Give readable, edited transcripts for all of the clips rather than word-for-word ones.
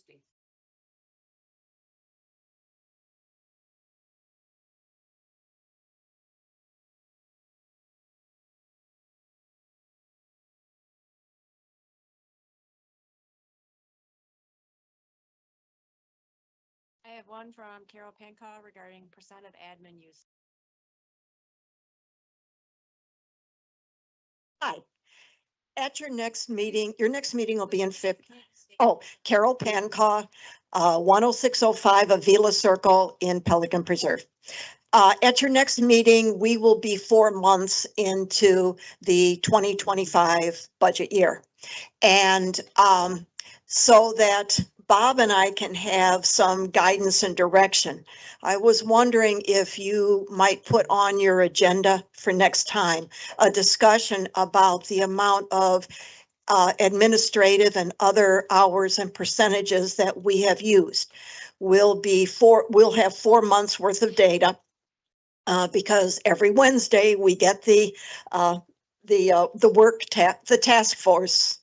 Tuesdays. I have one from Carol Pancaw regarding percent of admin use. Hi. At your next meeting will be in February. Oh, Carol Pancaw, 10605 Avila Circle in Pelican Preserve. At your next meeting, we will be 4 months into the 2025 budget year. And so that Bob and I can have some guidance and direction. I was wondering if you might put on your agenda for next time a discussion about the amount of administrative and other hours and percentages that we have used. We'll have 4 months worth of data because every Wednesday we get the task force,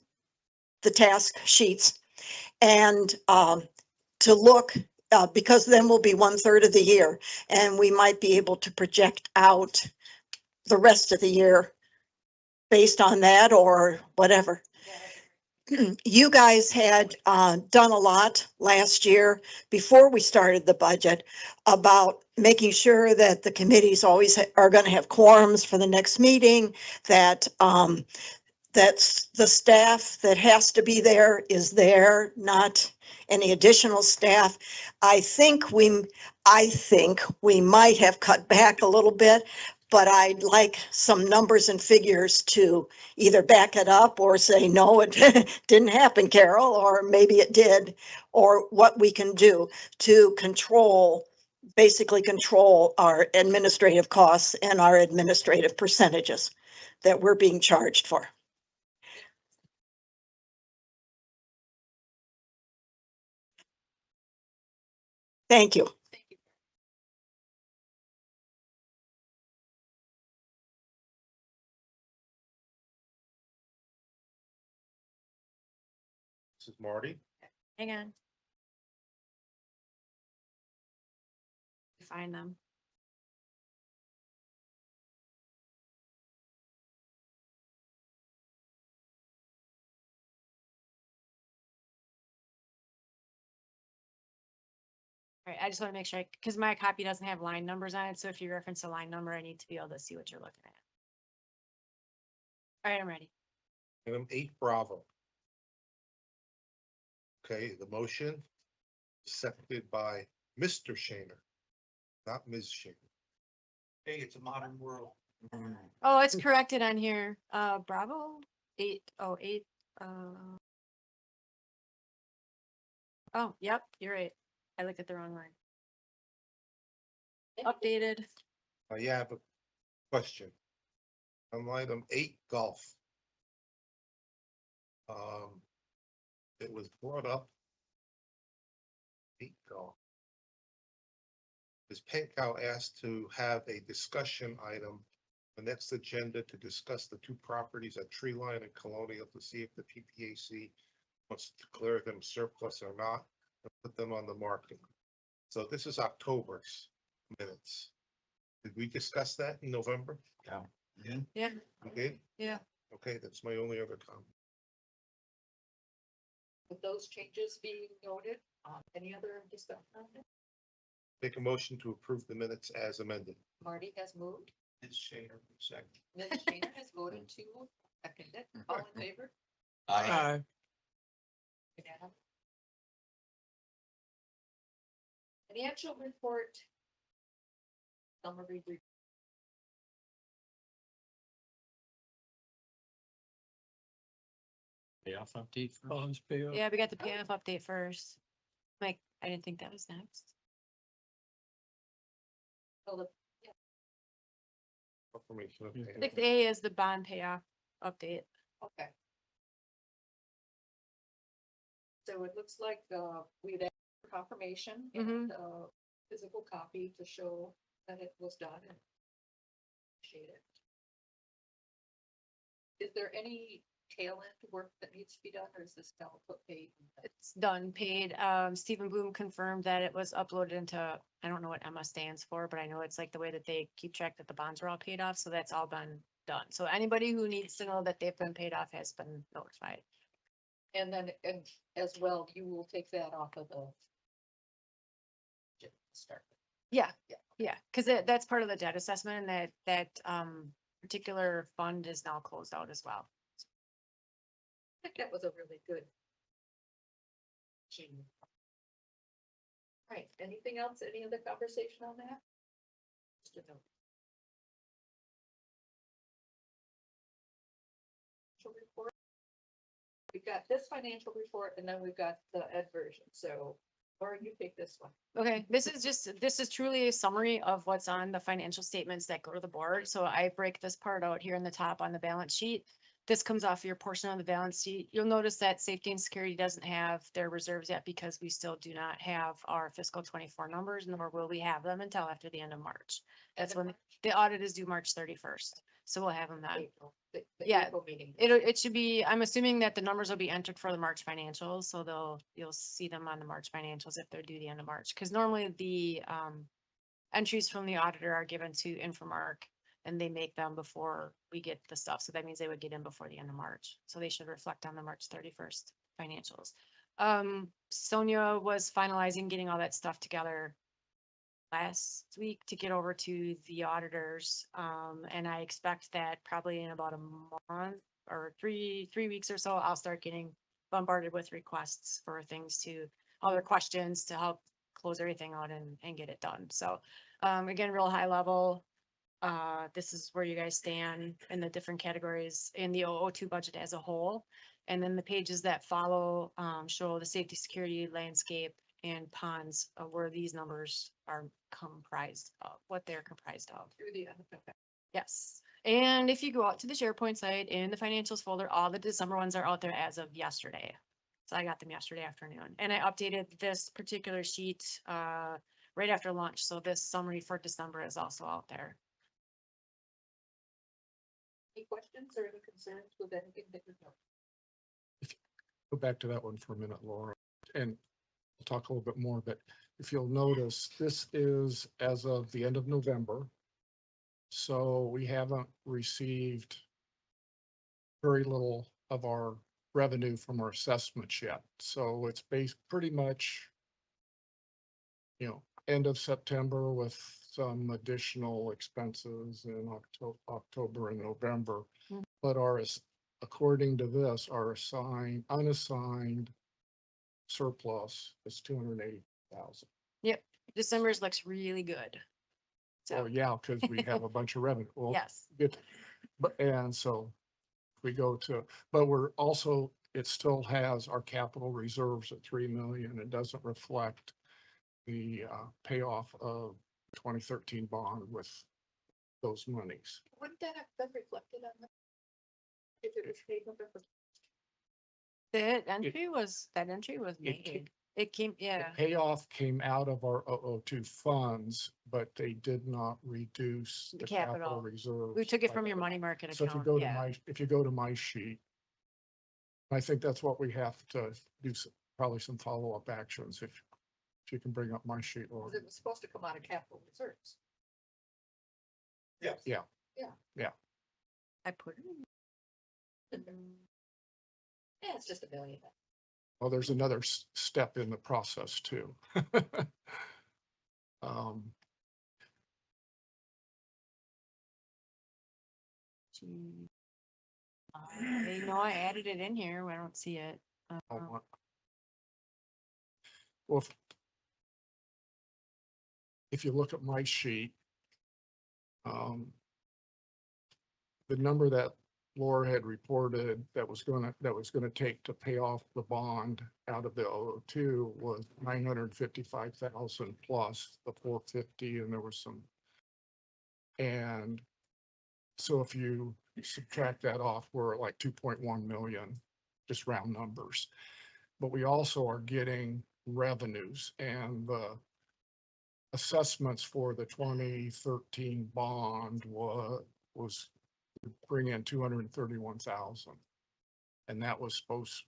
the task sheets, and to look because then we'll be 1/3 of the year, and we might be able to project out the rest of the year based on that or whatever. You guys had done a lot last year before we started the budget about making sure that the committees always are going to have quorums for the next meeting, that that's the staff that has to be there is there, not any additional staff. I think we might have cut back a little bit, but I'd like some numbers and figures to either back it up or say, no, it didn't happen, Carol, or maybe it did, or what we can do to basically control our administrative costs and our administrative percentages that we're being charged for. Thank you. This is Marty. Hang on. Find them. All right, I just want to make sure, because my copy doesn't have line numbers on it, so if you reference a line number, I need to be able to see what you're looking at. All right, I'm ready. Item 8 Bravo. Okay, the motion seconded by Mr. Shaner, not Ms. Shaner. Hey, it's a modern world. Oh, it's corrected on here. Bravo 808. Oh, yep, you're right. I looked at the wrong line. Updated. I have a question. On item 8 golf. It was brought up. 8 golf. Ms. Penkow asked to have a discussion item, the next agenda, to discuss the 2 properties at Tree Line and Colonial to see if the PPAC wants to declare them surplus or not, and put them on the market. So this is October's minutes. Did we discuss that in November? Yeah, Okay, yeah. okay, that's my only other comment. With those changes being noted, any other discussion on it? Make a motion to approve the minutes as amended. Marty has moved. Ms. Shaner, second. Ms. Shaner has voted to second it. All in favor? Aye. Unanimous. Financial report. Summary report. Payoff update. Yeah, we got the PF update first. Like, I didn't think that was next. Oh, the- Confirmation of Yeah. payment. 6A is the bond payoff update. Okay. So it looks like, we've asked for confirmation and, physical copy to show that it was done. And appreciate it. Is there any tail end work that needs to be done, or is this now put paid? It's done, paid. Stephen Bloom confirmed that it was uploaded into, I don't know what Emma stands for, but I know it's like the way that they keep track that the bonds are all paid off, so that's all been done. So anybody who needs to know that they've been paid off has been notified. And then, and as well, you will take that off of the start. Yeah, Yeah. yeah, because that's part of the debt assessment, and that particular fund is now closed out as well. I think that was a really good. Gene. Right, anything else, any other conversation on that? Just a note. Financial report. We've got this financial report and then we've got the ed version, so Laura, you take this one. Okay, this is truly a summary of what's on the financial statements that go to the board. So I break this part out here in the top on the balance sheet. This comes off your portion of the balance sheet. You'll notice that safety and security doesn't have their reserves yet because we still do not have our fiscal 24 numbers, nor will we have them until after the end of March. That's End of when the audit is due March 31st. So we'll have them then. April, the Yeah, April meeting. It should be, I'm assuming that the numbers will be entered for the March financials, so you'll see them on the March financials if they're due the end of March. Cause normally the, entries from the auditor are given to Infomark and they make them before we get the stuff. So that means they would get in before the end of March. So they should reflect on the March 31st financials. Sonia was finalizing getting all that stuff together last week to get over to the auditors. And I expect that probably in about a month or three weeks or so, I'll start getting bombarded with requests for things to, other questions to help close everything out and get it done. So, again, real high level. This is where you guys stand in the different categories in the 002 budget as a whole. And then the pages that follow, show the safety, security, landscape, and ponds, where these numbers are comprised of, what they're comprised of. Through the end of it. Yes. And if you go out to the SharePoint site in the financials folder, all the December ones are out there as of yesterday. So I got them yesterday afternoon and I updated this particular sheet, right after lunch. So this summary for December is also out there. Any questions or any concerns with anything that you know? Go back to that one for a minute, Laura, and we'll talk a little bit more, but if you'll notice, this is as of the end of November. So we haven't received very little of our revenue from our assessments yet. So it's based pretty much, end of September with some additional expenses in October and November. Mhm. But according to this, our unassigned surplus is 280,000. December's looks really good. So So, yeah, because we have a bunch of revenue. Well, yes, and so we go to, but it still has our capital reserves at 3 million. It doesn't reflect the payoff of 2013 bond with those monies. Wouldn't that have been reflected on the? If it was paid November? that entry was It made. It came, The yeah, payoff came out of our 002 funds, but they did not reduce The the capital. capital reserves. we took it by from your that. money market So if you account, go to yeah. if you go to my sheet, I think that's what we have to do, probably some follow-up actions if you can bring up my sheet or. Because it was supposed to come out of capital reserves. Yes. Yeah. I put it in. Yeah, it's just $1 million. Well, there's another step in the process too. Gee. They know I added it in here. I don't see it. I want- Well, if you look at my sheet, the number that Laura had reported that was gonna take to pay off the bond out of the 002 was 955,000 plus the 450, and there was some. And so if you subtract that off, we're at like 2.1 million, just round numbers. But we also are getting revenues, and the assessments for the 2013 bond was bring in 231,000. And that was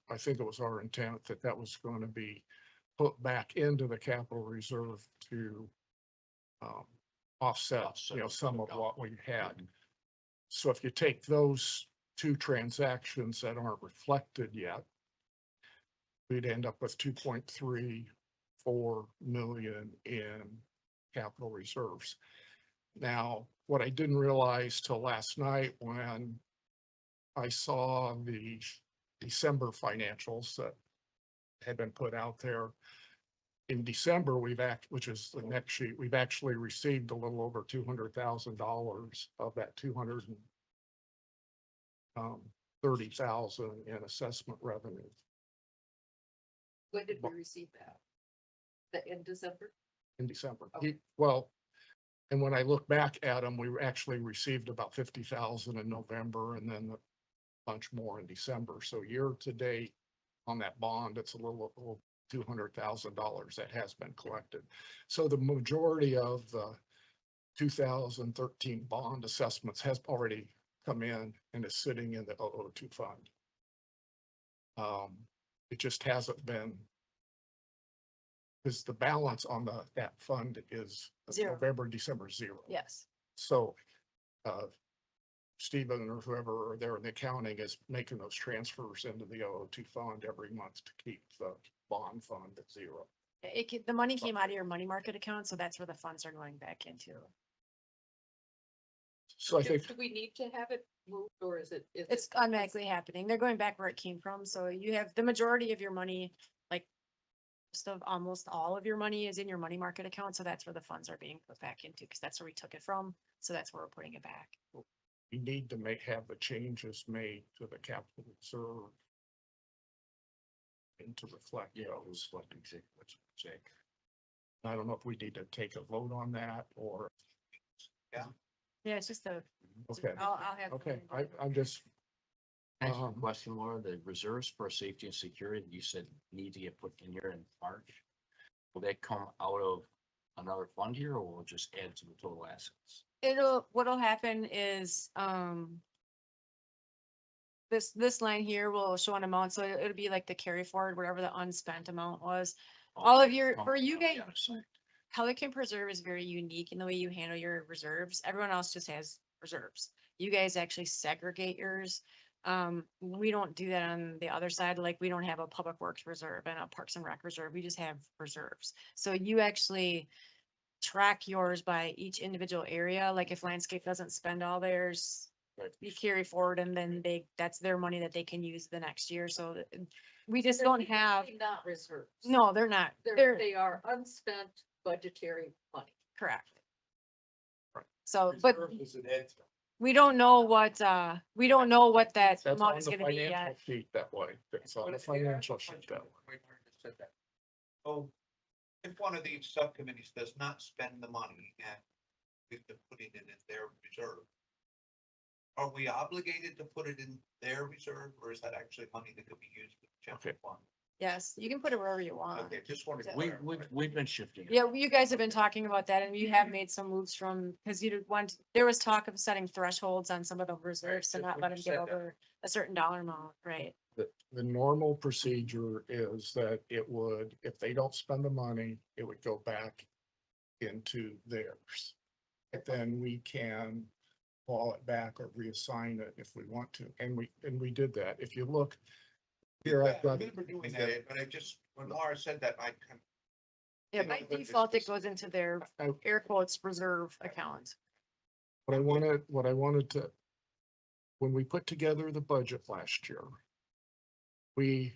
I think it was our intent that that was going to be put back into the capital reserve to offset, some of what we had. So if you take those two transactions that aren't reflected yet, we'd end up with 2.34 million in capital reserves. Now, what I didn't realize till last night when I saw the December financials that had been put out there. In December, which is the next sheet, we've actually received a little over $200,000 of that 230,000 in assessment revenue. When did we receive that? In December? In December. Okay. Well, and when I look back at them, we actually received about 50,000 in November and then a bunch more in December. So year to date on that bond, it's a little $200,000 that has been collected. So the majority of the 2013 bond assessments has already come in and is sitting in the 002 fund. It just hasn't been, because the balance on that fund is Zero. November, December, 0. Yes. So Stephen or whoever are there in the accounting is making those transfers into the 002 fund every month to keep the bond fund at 0. The money came out of your money market account, so that's where the funds are going back into. So I think Do we need to have it moved or is it? It's automatically happening. They're going back where it came from. So you have the majority of your money, like almost all of your money is in your money market account. So that's where the funds are being put back into because that's where we took it from. So that's where we're putting it back. we need to have the changes made to the capital reserve and to reflect those. I don't know if we need to take a vote on that or, Yeah, it's just okay, I'll have. okay, I'm just, Ask you a question, Laura, the reserves for safety and security, you said need to get put in here in March. Will that come out of another fund here or will it just add to the total assets? What'll happen is, this line here will show an amount, so it'll be like the carry forward, whatever the unspent amount was. All of your, for you guys, Pelican Preserve is very unique in the way you handle your reserves. Everyone else just has reserves. You guys actually segregate yours. We don't do that on the other side. Like we don't have a public works reserve and a parks and rec reserve. We just have reserves. So you actually track yours by each individual area. Like if landscape doesn't spend all theirs, you carry forward and then that's their money that they can use the next year. So we just don't have, Not reserves. no, they're not. They're They are unspent budgetary money. correct. Right. So, but Reserve is an add to. we don't know what that that's on amount is the gonna be financial yet. sheet that way. It's on the financial sheet that way. So if one of these subcommittees does not spend the money and we've been putting it in their reserve, are we obligated to put it in their reserve or is that actually money that could be used for the general Okay. fund? Yes, you can put it wherever you want. Okay, just wanted to. We've been shifting. it. Yeah, you guys have been talking about that and you have made some moves because there was talk of setting thresholds on some of the reserves to Right, not when let you them said get that. over a certain dollar amount, right? The normal procedure is that it would, if they don't spend the money, it would go back into theirs. But then we can call it back or reassign it if we want to. And we did that. If you look here, Yeah, I've I got, remember doing that, but I just, when Laura said that, I kind Yeah, You know, by but it's default, it just- goes into their I- air quotes reserve account. what I wanted to, when we put together the budget last year, I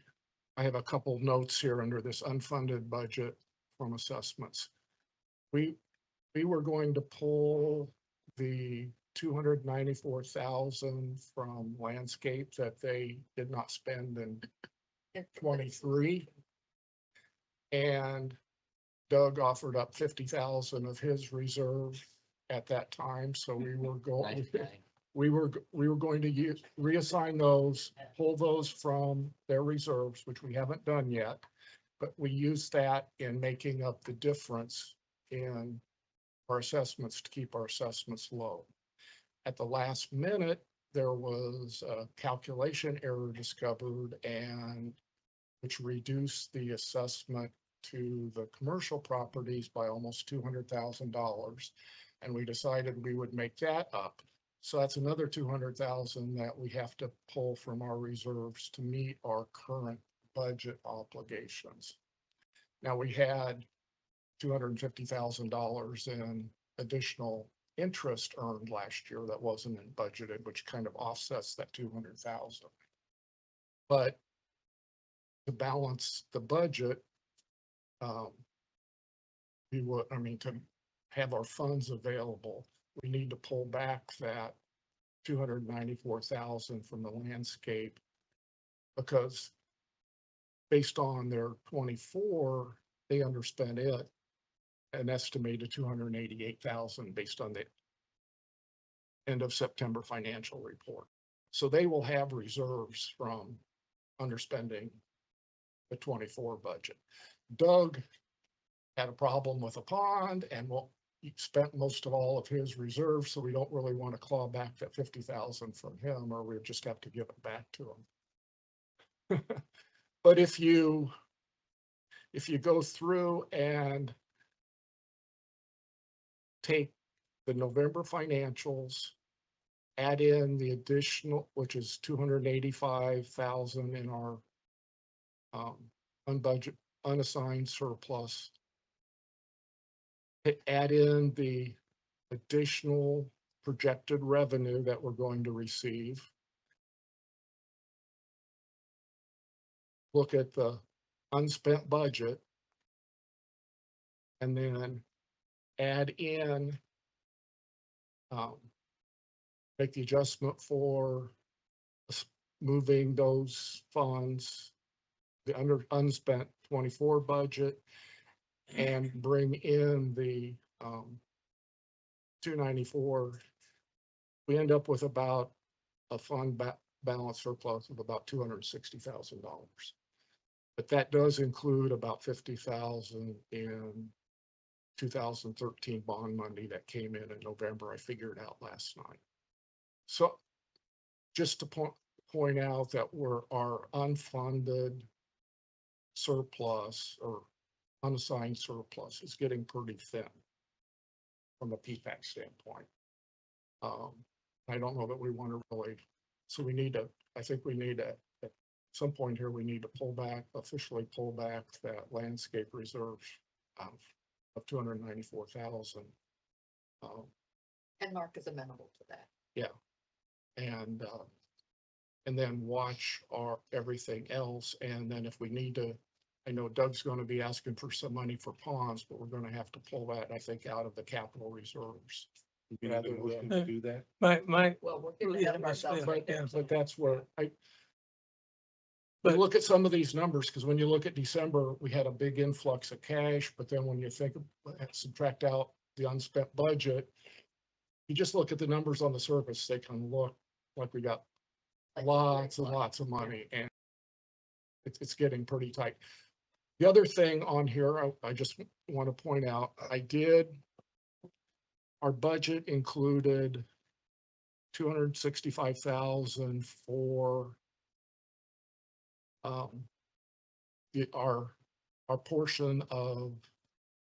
have a couple notes here under this unfunded budget from assessments. We were going to pull the 294,000 from landscape that they did not spend in 23. And Doug offered up 50,000 of his reserve at that time, so we were going, Nice guy. we were going to reassign those, pull those from their reserves, which we haven't done yet. But we used that in making up the difference in our assessments to keep our assessments low. At the last minute, there was a calculation error discovered and which reduced the assessment to the commercial properties by almost $200,000. And we decided we would make that up. So that's another 200,000 that we have to pull from our reserves to meet our current budget obligations. Now, we had $250,000 in additional interest earned last year that wasn't in budgeted, which kind of offsets that 200,000. But to balance the budget, we would, to have our funds available, we need to pull back that 294,000 from the landscape, because based on their 24, they underspent it an estimated 288,000 based on the end of September financial report. So they will have reserves from underspending the 24 budget. Doug had a problem with a pond and he spent most of all of his reserves, so we don't really want to claw back that 50,000 from him, or we just have to give it back to him. But if you go through and take the November financials, add in the additional, which is 285,000 in our unbudgeted, unassigned surplus, add in the additional projected revenue that we're going to receive, look at the unspent budget, and then add in, make the adjustment for moving those funds, the unspent 24 budget, and bring in the 294, we end up with about a fund balance surplus of about $260,000. But that does include about 50,000 in 2013 bond money that came in November. I figured out last night. So just to point out that our unfunded surplus or unassigned surplus is getting pretty thin from a PPAC standpoint. I don't know that we want to really, so I think we need to, at some point here, we need to officially pull back that landscape reserve of 294,000. And Mark is amenable to that. Yeah. And then watch everything else. And then if we need to, I know Doug's going to be asking for some money for ponds, but we're going to have to pull that, I think, out of the capital reserves. We need a motion to do that. Well, we're getting ahead of ourselves right there. But that's where But- look at some of these numbers, because when you look at December, we had a big influx of cash, but then when you subtract out the unspent budget, you just look at the numbers on the surface, they can look like we got lots and lots of money, and it's getting pretty tight. The other thing on here, I just want to point out, our budget included 265,000 for our portion of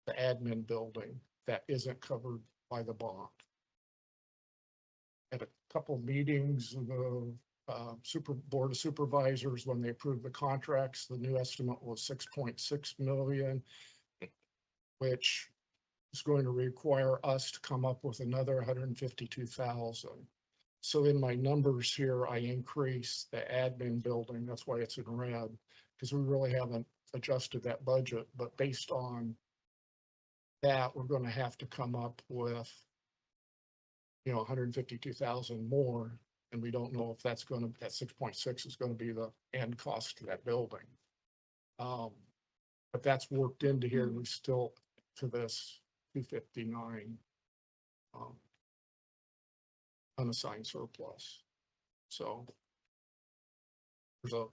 the admin building that isn't covered by the bond. At a couple of meetings, the board of supervisors, when they approved the contracts, the new estimate was 6.6 million, which is going to require us to come up with another 152,000. So in my numbers here, I increased the admin building. That's why it's in red, because we really haven't adjusted that budget. But based on that, we're going to have to come up with, 152,000 more. And we don't know if that 6.6 is going to be the end cost to that building. But that's worked into here. We still to this 259 unassigned surplus. So there's a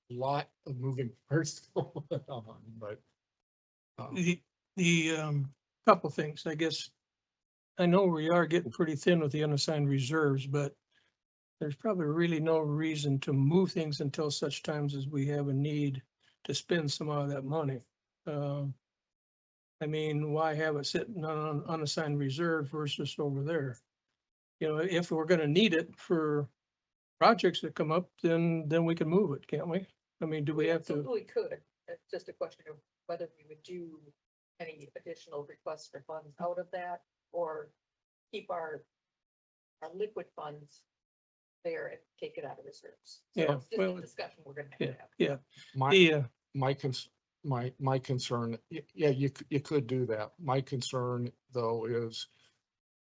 lot of moving parts going on, but The couple things, I guess. I know we are getting pretty thin with the unassigned reserves, but there's probably really no reason to move things until such times as we have a need to spend some of that money. I mean, why have it sitting on unassigned reserve versus over there? You know, if we're gonna need it for projects that come up, then we can move it, can't we? I mean, do we have to? Absolutely could. It's just a question of whether we would do any additional requests for funds out of that or keep our liquid funds there and take it out of reserves. So Yeah, it's just well, a discussion we're gonna have Yeah, to have. yeah, My, yeah, my concern, yeah, you could do that. My concern though is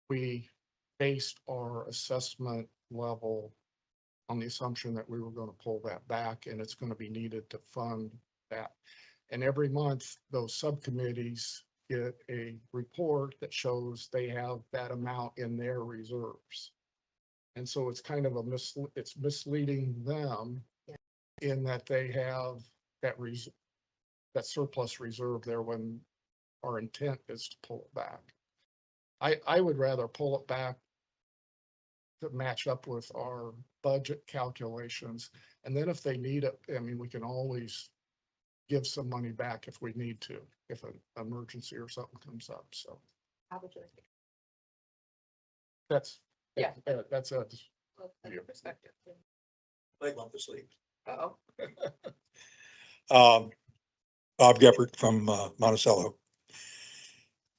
we based our assessment level on the assumption that we were going to pull that back and it's going to be needed to fund that. And every month, those subcommittees get a report that shows they have that amount in their reserves. And so it's kind of it's misleading them in that they have that surplus reserve there when our intent is to pull it back. I would rather pull it back to match up with our budget calculations. And then if they need it, I mean, we can always give some money back if we need to, if an emergency or something comes up. So How would you like to? that's, Yeah. that's a, Well, that's your perspective. I want to sleep. Uh-oh. Bob Geppert from Monticello.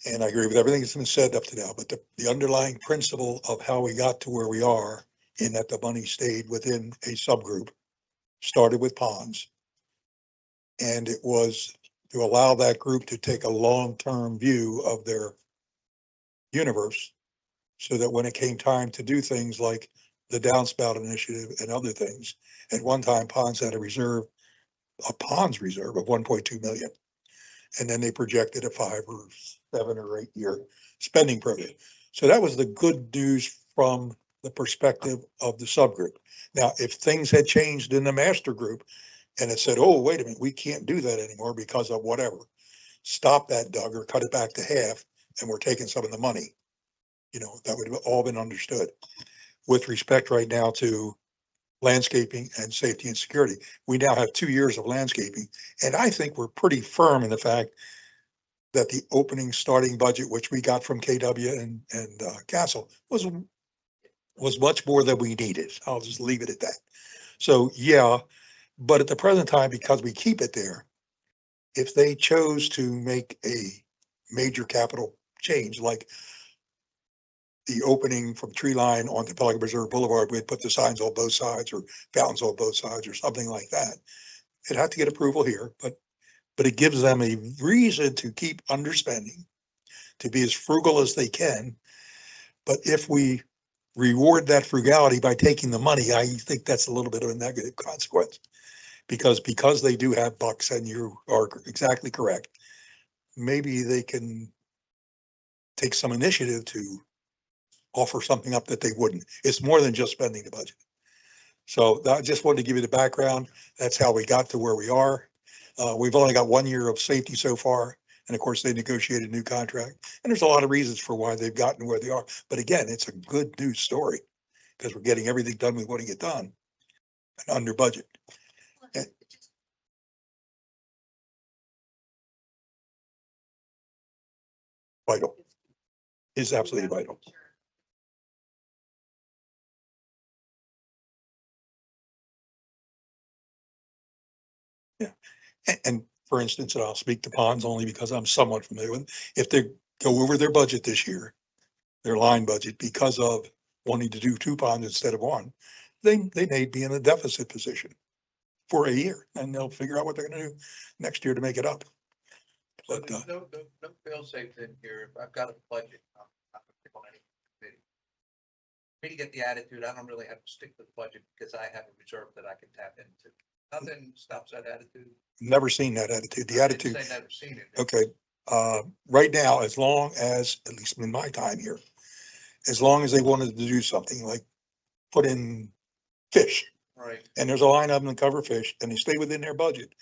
And I agree with everything that's been said up to now, but the underlying principle of how we got to where we are in that the money stayed within a subgroup, started with ponds. And it was to allow that group to take a long-term view of their universe so that when it came time to do things like the downspout initiative and other things, at one time ponds had a ponds reserve of 1.2 million. And then they projected a 5 or 7 or 8 year spending program. So that was the good news from the perspective of the subgroup. Now, if things had changed in the master group and it said, oh, wait a minute, we can't do that anymore because of whatever, stop that, Doug, or cut it back to half, and we're taking some of the money. You know, that would have all been understood. With respect right now to landscaping and safety and security, we now have 2 years of landscaping. And I think we're pretty firm in the fact that the opening starting budget, which we got from KW and Castle, was much more than we needed. I'll just leave it at that. So, yeah, but at the present time, because we keep it there, if they chose to make a major capital change, like the opening from tree line onto Pelican Reserve Boulevard, we'd put the signs on both sides or fountains on both sides or something like that. It'd have to get approval here, but it gives them a reason to keep underspending, to be as frugal as they can. But if we reward that frugality by taking the money, I think that's a little bit of a negative consequence. Because they do have bucks, and you are exactly correct, maybe they can take some initiative to offer something up that they wouldn't. It's more than just spending the budget. So I just wanted to give you the background. That's how we got to where we are. We've only got 1 year of safety so far. And of course, they negotiated a new contract. And there's a lot of reasons for why they've gotten where they are. But again, it's a good news story because we're getting everything done we want to get done and under budget. Vital. Is absolutely vital. Yeah. And for instance, and I'll speak to ponds only because I'm somewhat familiar with, if they go over their budget this year, their line budget, because of wanting to do 2 ponds instead of 1, they may be in a deficit position for a year, and they'll figure out what they're gonna do next year to make it up. So But, there's no fail safe in here. If I've got a budget, I'm not gonna pick on any committee. Me to get the attitude, I don't really have to stick to the budget because I have a reserve that I can tap into. Nothing stops that attitude. never seen that attitude. The I didn't attitude, say never seen it. okay, right now, as long as, at least in my time here, as long as they wanted to do something like put in fish, Right. and there's a line of them that cover fish, and they stay within their budget.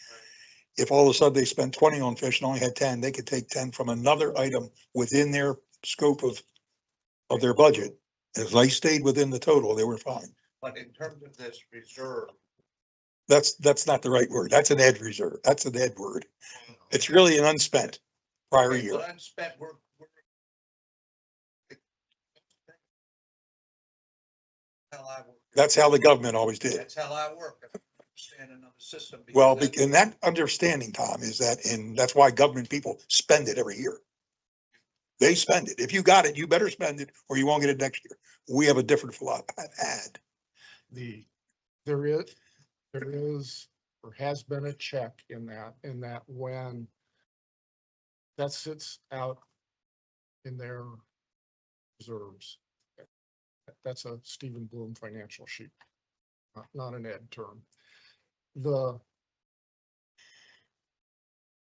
If all of a sudden they spent 20 on fish and only had 10, they could take 10 from another item within their scope of their budget. As they stayed within the total, they were fine. But in terms of this reserve. That's not the right word. That's an ed reserve. That's an ed word. It's really an unspent prior Okay, year. but unspent, we're. How I work. That's how the government always did. That's how I work. I understand another system. because Well, that's- and that understanding, Tom, is that, and that's why government people spend it every year. They spend it. If you got it, you better spend it or you won't get it next year. We have a different philosophy. I've had. There is, or has been a check in that when that sits out in their reserves. That's a Stephen Bloom financial sheet, not an ed term.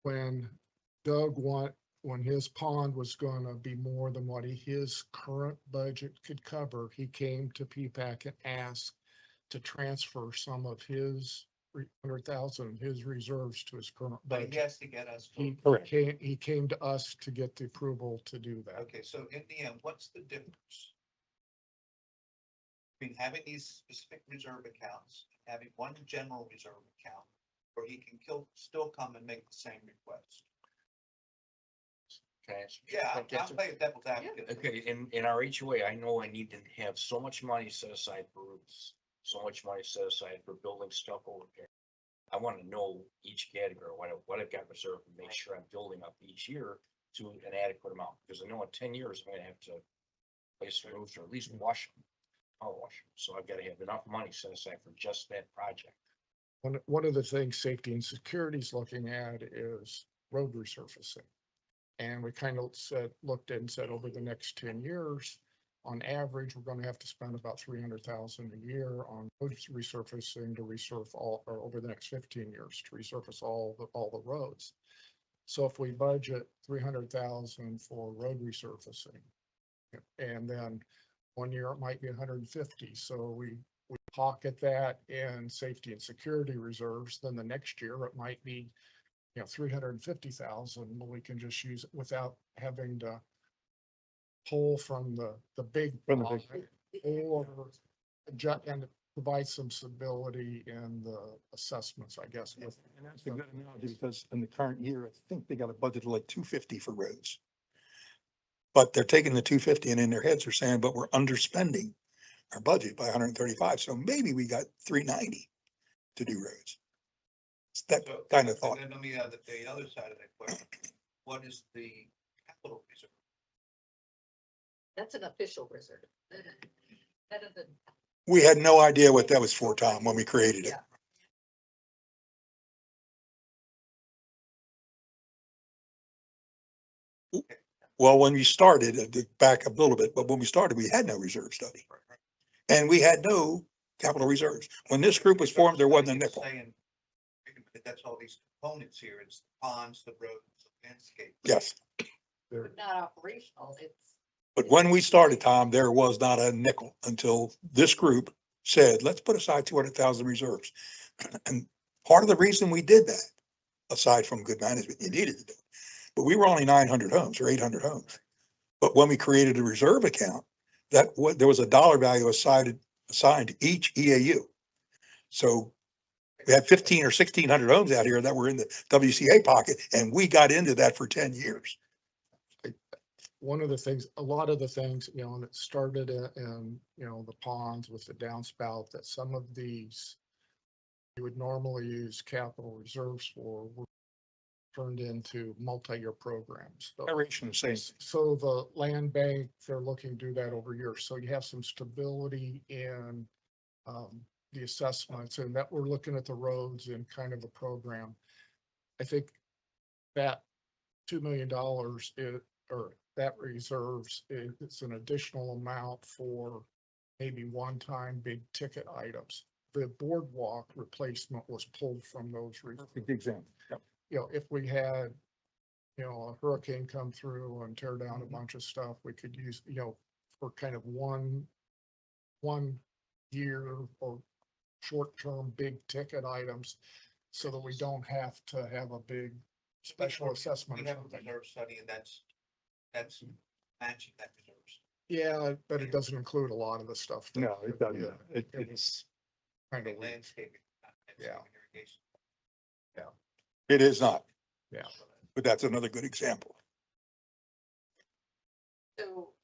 When when his pond was gonna be more than what his current budget could cover, he came to P-PAC and asked to transfer some of his 300,000, his reserves to his current But he budget. has to get us. to- He came to us to get the approval to do that. Okay, so in the end, what's the difference? Between having these specific reserve accounts, and having one general reserve account, where he can still come and make the same request. Can I ask- Yeah, But that's I'll a- play a devil's advocate. Okay, in our HOA, I know I need to have so much money set aside for roofs, so much money set aside for building stuff over there. I want to know each category, what I've got reserved, and make sure I'm building up each year to an adequate amount, because I know in 10 years, I'm gonna have to replace the roofs or at least wash them. I'll wash them, so I've got to have enough money set aside for just that project. One of the things safety and security is looking at is road resurfacing. And we kind of looked and said over the next 10 years, on average, we're going to have to spend about 300,000 a year on road resurfacing to resurface or over the next 15 years to resurface all the roads. So if we budget 300,000 for road resurfacing, and then one year it might be 150, so we pocket that in safety and security reserves, then the next year it might be, 350,000, we can just use it without having to pull from the big From the pot, big- or and provide some stability in the assessments, I guess. And that's a good analogy because in the current year, I think they got a budget of like 250 for roads. But they're taking the 250 and in their heads are saying, but we're underspending our budget by 135. So maybe we got 390 to do roads. It's that So- kind of so thought. then let me have the other side of that question. What is the capital reserve? That's an official reserve. That isn't. We had no idea what that was for, Tom, when we created it. Yeah. Well, when we started, to back up a little bit, but when we started, we had no reserve study. And we had no capital reserves. When this group was formed, there wasn't a nickel. Saying, wait a minute, that's all these components here. It's the ponds, the roads, the landscape. Yes. Not operational, it's. But when we started, Tom, there was not a nickel until this group said, let's put aside 200,000 reserves. And part of the reason we did that, aside from good management, you needed to do it. But we were only 900 homes or 800 homes. But when we created a reserve account, there was a dollar value assigned to each EAU. So we had 15 or 1,600 homes out here that were in the WCA pocket, and we got into that for 10 years. A lot of the things, that started in, the ponds with the downspout, that some of these you would normally use capital reserves for were turned into multi-year programs. Duration, same. So the land bank, they're looking to do that over years. So you have some stability in the assessments, and that we're looking at the roads in kind of a program. I think that $2 million or that reserves, it's an additional amount for maybe one-time big ticket items. The boardwalk replacement was pulled from those reserves. Perfect example. Yep. If we had, a hurricane come through and tear down a bunch of stuff, we could use, for kind of one year or short-term big ticket items, so that we don't have to have a big special assessment. We or have a something. reserve study and that's matching that reserves. Yeah, but it doesn't include a lot of the stuff. that- No, it doesn't. yeah, It- It was kind of weird. Landscaping. Yeah. Irrigation. It is not, Yeah. but that's another good example. So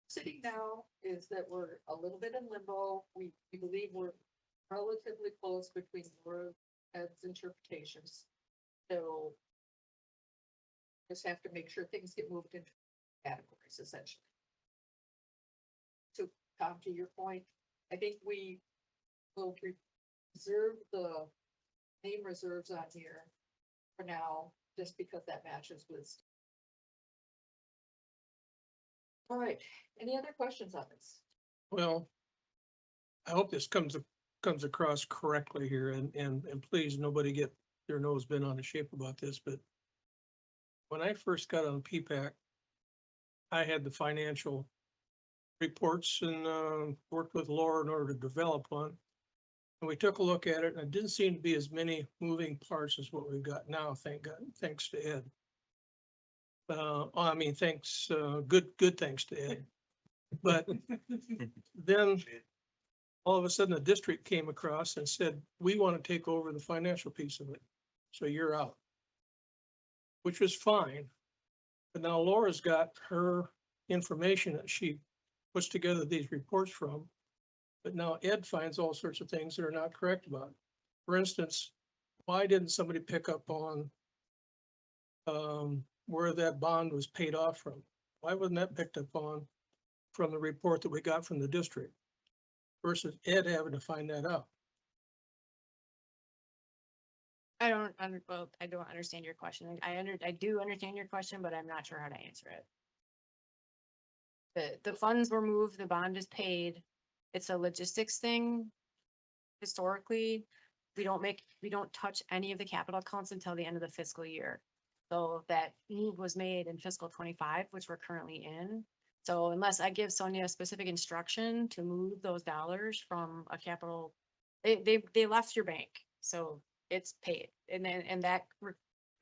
sitting now is that we're a little bit in limbo. We believe we're relatively close between Laura Ed's interpretations. So just have to make sure things get moved into categories essentially. To Tom, to your point, I think we will reserve the name reserves on here for now, just because that matches with. All right, any other questions on this? Well, I hope this comes across correctly here and please, nobody get their nose bent on a shape about this, but when I first got on PPAC, I had the financial reports and worked with Laura in order to develop one. And we took a look at it and it didn't seem to be as many moving parts as what we've got now, thank God, thanks to Ed. I mean, thanks, good thanks to Ed. But then all of a sudden the district came across and said, we want to take over the financial piece of it. So you're out. Which was fine. But now Laura's got her information that she puts together these reports from. But now Ed finds all sorts of things that are not correct about it. For instance, why didn't somebody pick up on where that bond was paid off from? Why wasn't that picked up on from the report that we got from the district? Versus Ed having to find that out. I don't understand your question. I do understand your question, but I'm not sure how to answer it. The funds were moved, the bond is paid. It's a logistics thing. Historically, we don't touch any of the capital accounts until the end of the fiscal year. So that move was made in fiscal 25, which we're currently in. So unless I give Sonia a specific instruction to move those dollars from a capital, they left your bank, so it's paid. And then, and that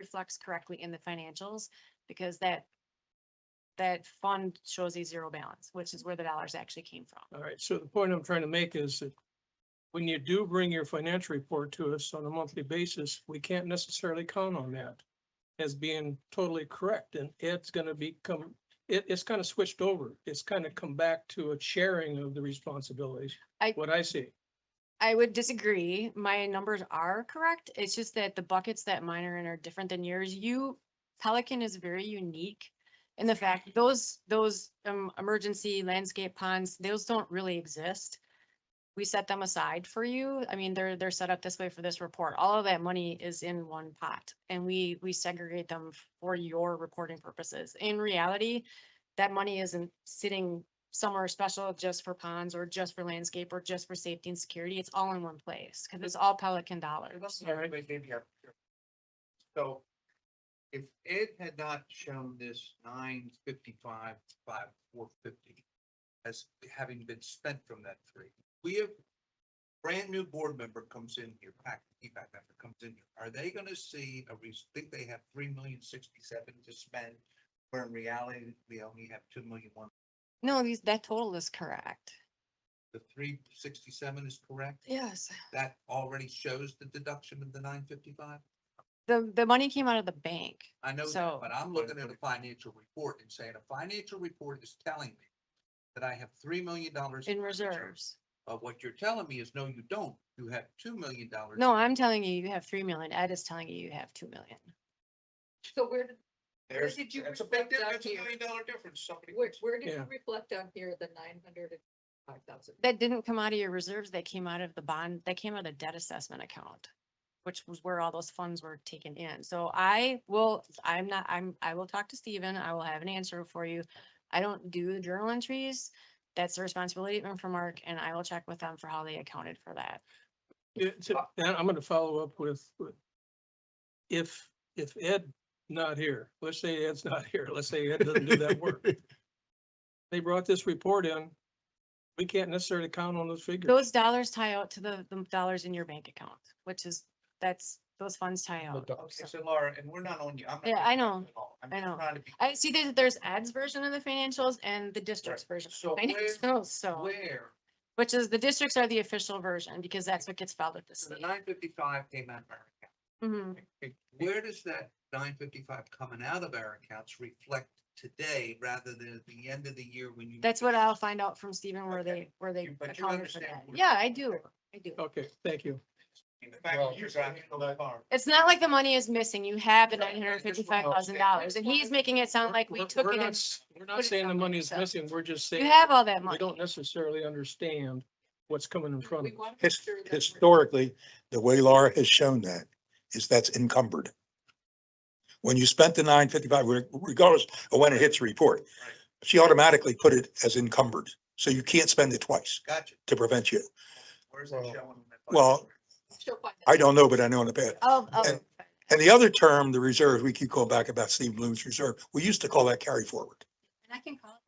reflects correctly in the financials, because that fund shows a zero balance, which is where the dollars actually came from. All right, so the point I'm trying to make is that when you do bring your financial report to us on a monthly basis, we can't necessarily count on that as being totally correct, and Ed's gonna become, it's kind of switched over. It's kind of come back to a sharing of the responsibilities, what I see. I would disagree. My numbers are correct. It's just that the buckets that mine are in are different than yours. Pelican is very unique in the fact those emergency landscape ponds, those don't really exist. We set them aside for you. I mean, they're set up this way for this report. All of that money is in one pot and we segregate them for your reporting purposes. In reality, that money isn't sitting somewhere special just for ponds or just for landscape or just for safety and security. It's all in one place because it's all Pelican dollars. So if Ed had not shown this 955, 450 as having been spent from that three, we have brand new board member comes in here, PPAC member comes in here. Are they gonna see think they have 3,067,000 to spend, where in reality, we only have 2,000,001? No, that total is correct. The 367 is correct? Yes. That already shows the deduction of the 955? The money came out of the bank. I know that, So- but I'm looking at a financial report and saying a financial report is telling me that I have $3 million In reserves. But what you're telling me is, no, you don't. You have $2 million. No, I'm telling you, you have 3 million. Ed is telling you you have 2 million. So where There's, did you that's a big, reflect on that's $1 here? million difference. Somebody. where did you Yeah. reflect on here, the 905,000? That didn't come out of your reserves. That came out of the bond, that came out of the debt assessment account, which was where all those funds were taken in. So I will talk to Steven. I will have an answer for you. I don't do the journal entries. That's the responsibility of Mark, and I will check with them for how they accounted for that. And I'm gonna follow up with if Ed not here, let's say Ed's not here, let's say Ed doesn't do that work. They brought this report in, we can't necessarily count on those figures. Those dollars tie out to the dollars in your bank account, which is, that's those funds tie out. The- Okay, so Laura, and we're not on you. I'm not Yeah, I picking on know. you at all. I'm I just know. trying to be. I see there's Ed's version of the financials and the district's Right. version So of the financials, so, Where, which is the districts are the official version because that's what gets filed with the so the state. 955 came out of our account. Mhm. Where does that 955 coming out of our accounts reflect today rather than at the end of the year when you? That's what I'll find out from Stephen where Okay. where they But you accounted for understand that. where- Yeah, I do. I do. Okay, thank you. The fact Well, that you're driving the car. It's not like the money is missing. You have the Right, $955,000 and he's making it sound like we took We're it not and s- We're put not it saying the somewhere, money is so. missing, we're just you saying. have all that We money. don't necessarily understand what's coming in front We of us. want to make sure that we're- Historically, the way Laura has shown that is that's encumbered. When you spent the 955, regardless of when it hits the report, Right. she automatically put it as encumbered. So you can't spend it twice Gotcha. to prevent you. Where's that Well, showing? on that budget? Well, She'll find that. I don't know, but I know in the past. I'll- And the other term, the reserve, we keep going back about Steve Bloom's reserve. We used to call that carry forward. And I can call it.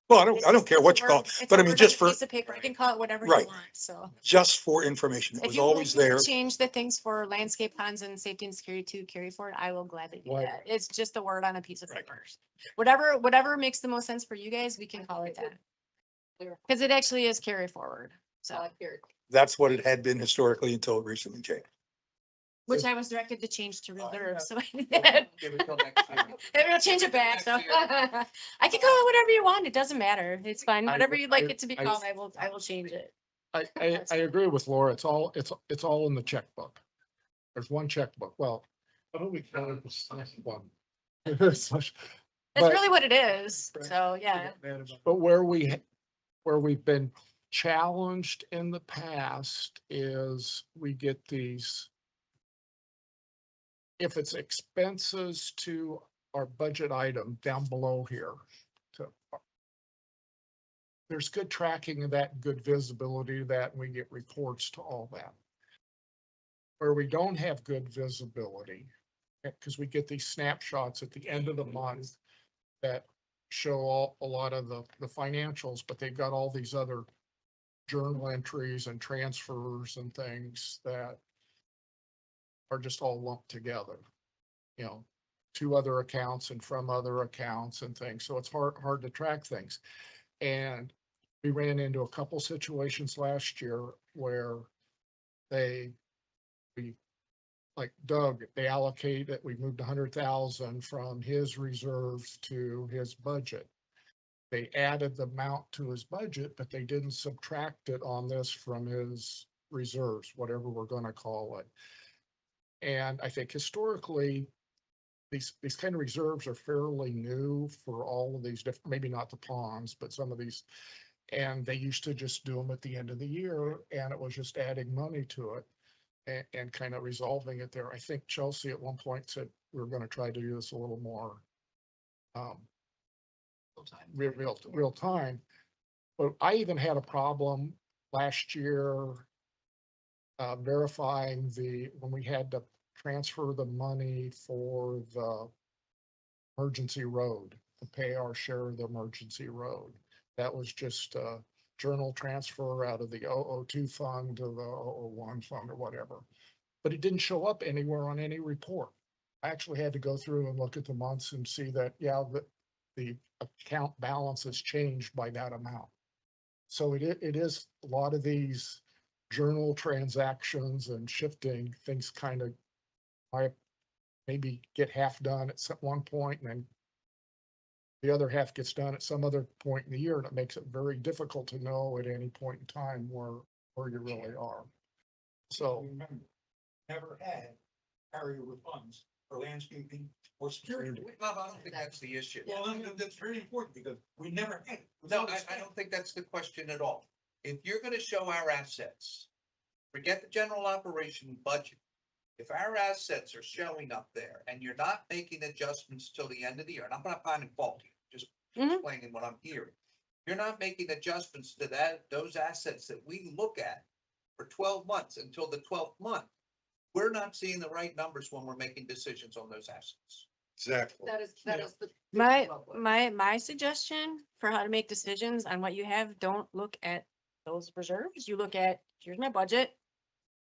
Well, I don't care what you call it, but I mean, just for, Piece of paper. I can call it whatever you Right. want, so. just for information. It If was you always want me to there. change the things for landscape ponds and safety and security to carry forward, I will gladly do Why- that. It's just a word on a piece of Right. paper. Whatever makes the most sense for you guys, we can call it that. Clear. Cause it actually is carry forward, So so, I carried. That's what it had been historically until it recently changed. which I was directed to change to reserve, so I did. Give it till next year. Maybe I'll change it back, so. Next year. I can call it whatever you want. It doesn't matter. It's fine. I- Whatever you'd like I- it to be I- called, I will change it. I agree with Laura. It's all in the checkbook. There's one checkbook. Well, I don't we call it the last one. That's But- really what it is, so, yeah. But where we've been challenged in the past is we get these. If it's expenses to our budget item down below here. to- There's good tracking of that, good visibility of that, and we get reports to all that. Where we don't have good visibility, because we get these snapshots at the end of the month that show a lot of the financials, but they've got all these other journal entries and transfers and things that are just all lumped together. You know, to other accounts and from other accounts and things. So it's hard to track things. And we ran into a couple situations last year where like Doug, they allocate that we moved 100,000 from his reserves to his budget. They added the amount to his budget, but they didn't subtract it on this from his reserves, whatever we're gonna call it. And I think historically, these kind of reserves are fairly new for all of these different, maybe not the ponds, but some of these. And they used to just do them at the end of the year, and it was just adding money to it and kind of resolving it there. I think Chelsea at one point said we were gonna try to do this a little more real time. But I even had a problem last year verifying when we had to transfer the money for the emergency road, to pay our share of the emergency road. That was just a journal transfer out of the 002 fund to the 001 fund or whatever. But it didn't show up anywhere on any report. I actually had to go through and look at the months and see that, yeah, the account balance has changed by that amount. So it is a lot of these journal transactions and shifting things kind of might maybe get half done at one point and then the other half gets done at some other point in the year, and it makes it very difficult to know at any point in time where you really are. So. Never had carryover funds for landscaping or security. Bob, I don't think that's the issue. Well, that's very important because we never had. No, I don't think that's the question at all. If you're gonna show our assets, forget the general operation budget. If our assets are showing up there and you're not making adjustments till the end of the year, and I'm not finding fault here, just Mhm. explaining what I'm hearing. You're not making adjustments to those assets that we look at for 12 months until the 12th month. We're not seeing the right numbers when we're making decisions on those assets. Exactly. That is the. My suggestion for how to make decisions on what you have, don't look at those reserves. You look at, here's my budget.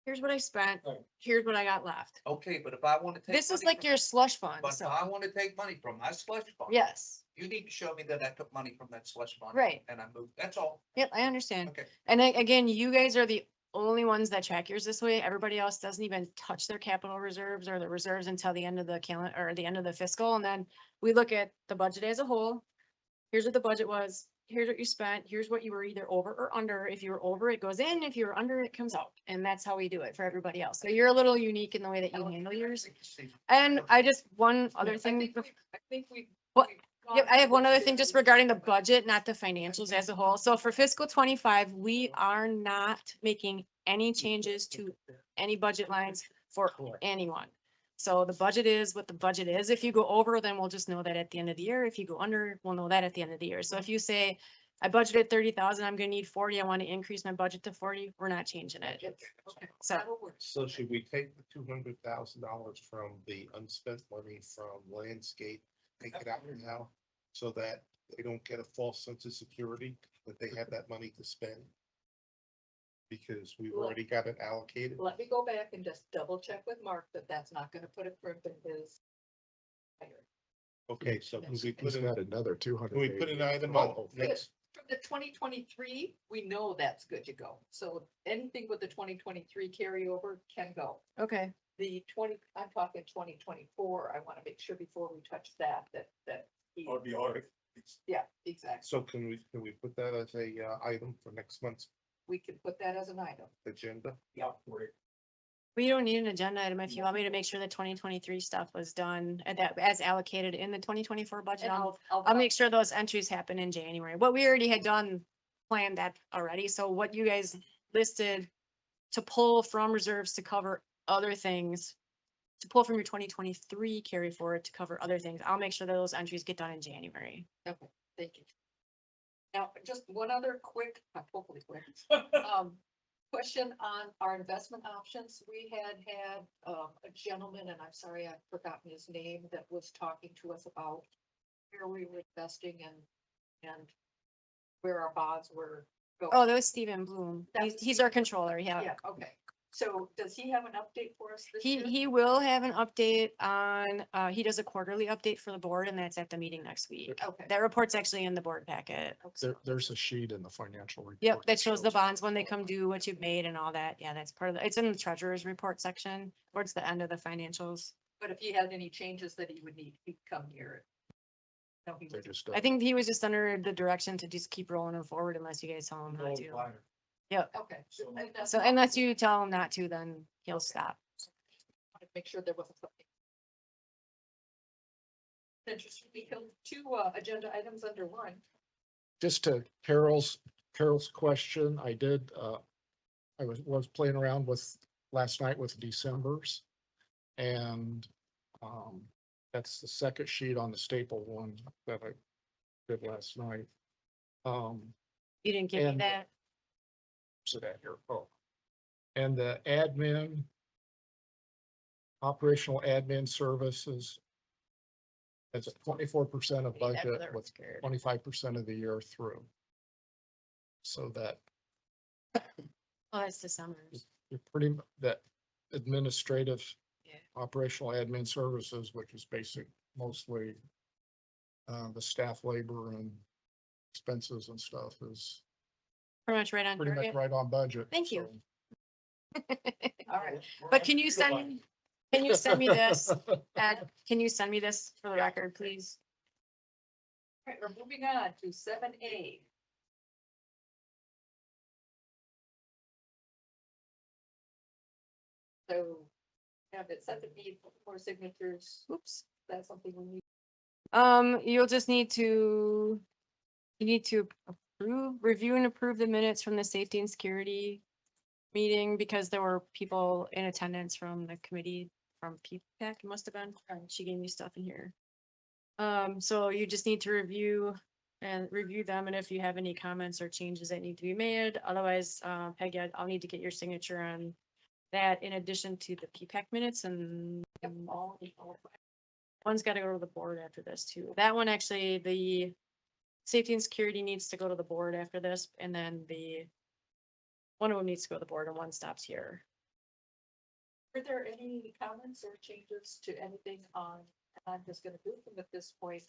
Here's what I spent, Right. here's what I got left. Okay, but if I want to take. This is money like from- your slush fund, But if so, I want to take money from my slush fund. yes, You need to show me that I took money from that slush fund. Right. And I moved, that's all. yep, I understand. Okay. And again, you guys are the only ones that track yours this way. Everybody else doesn't even touch their capital reserves or the reserves until the end of the calendar or the end of the fiscal. And then we look at the budget as a whole. Here's what the budget was. Here's what you spent. Here's what you were either over or under. If you were over, it goes in. If you were under, it comes out. And that's how we do it for everybody else. So you're a little unique in the way that you handle yours. And I just, one other thing. I think we. What- we've Yep, gone I have one through other thing just this. regarding the budget, not the financials as a whole. So for fiscal 25, we are not making any changes to any budget lines for anyone. So the budget is what the budget is. If you go over, then we'll just know that at the end of the year. If you go under, we'll know that at the end of the year. So if you say, I budgeted 30,000, I'm gonna need 40, I want to increase my budget to 40, we're not changing it. Okay, So- that'll work. So should we take the $200,000 from the unspent money from landscape, take it out now? So that they don't get a false sense of security that they have that money to spend? Because we've Well- already got it allocated. Let me go back and just double check with Mark that that's not gonna put a crimp in his. hire. Okay, so can we put He's in, got another 200. can we put an item Oh, on good. next? From the 2023, we know that's good to go. So anything with the 2023 carryover can go. Okay, I'm talking 2024. I wanna make sure before we touch that. He- Yeah, exactly. So can we put that as a, item for next month's We can put that as an item. agenda? Yeah. we don't need an agenda item if you want me to make sure the 2023 stuff was done and that as allocated in the 2024 budget. And I'll make sure those entries happen in January. What we already had done, planned that already. So what you guys listed to pull from reserves to cover other things, to pull from your 2023 carry forward to cover other things, I'll make sure that those entries get done in January. Okay, thank you. Now, just one other quick, hopefully quick, question on our investment options. We had a gentleman, and I'm sorry, I've forgotten his name, that was talking to us about where we were investing and where our bonds were going. Oh, that was Stephen Bloom. That He's, was he's our controller, yeah. Yeah, okay. So does he have an update for us this year? He will have an update on, he does a quarterly update for the board and that's at the meeting next week. Okay. That report's actually in the board packet. There's a sheet in the financial report. Yep, that shows the bonds when they come due, what you've made and all that. Yeah, that's part of the, it's in the treasurer's report section towards the end of the financials. But if he had any changes that he would need, he'd come here. No, he They would. just. I think he was just under the direction to just keep rolling them forward unless you guys tell him not to. Okay. And that's So all. unless you tell him not to, then he'll stop. Wanted to make sure there wasn't something. Interesting, we killed two agenda items under one. Just to Carol's question, I did, I was playing around with last night with December's. And, that's the second sheet on the staple one that I did last night. You didn't give me And- that. So that here, oh. And the admin, operational admin services. That's a 24% of Need that for budget the with record. 25% of the year through. So that Oh, that's December's. you're pretty, that administrative. Yeah. Operational admin services, which is basic, mostly. The staff labor and expenses and stuff is Pretty much right on pretty much target. right on budget. Thank you. so. All right. But can you send me this? Ed, can you send me this for the record, please? All right, we're moving on to 7A. So, yeah, it says it needs more signatures. Oops. That's something we need. You'll just need to, you need to review and approve the minutes from the safety and security meeting because there were people in attendance from the committee from PPAC, it must have been, she gave me stuff in here. So you just need to review them, and if you have any comments or changes that need to be made, otherwise, Peggy, I'll need to get your signature on that in addition to the PPAC minutes and one's gotta go to the board after this too. That one, actually, the safety and security needs to go to the board after this, and then one of them needs to go to the board and one stops here. Were there any comments or changes to anything on, and I'm just gonna group them at this point,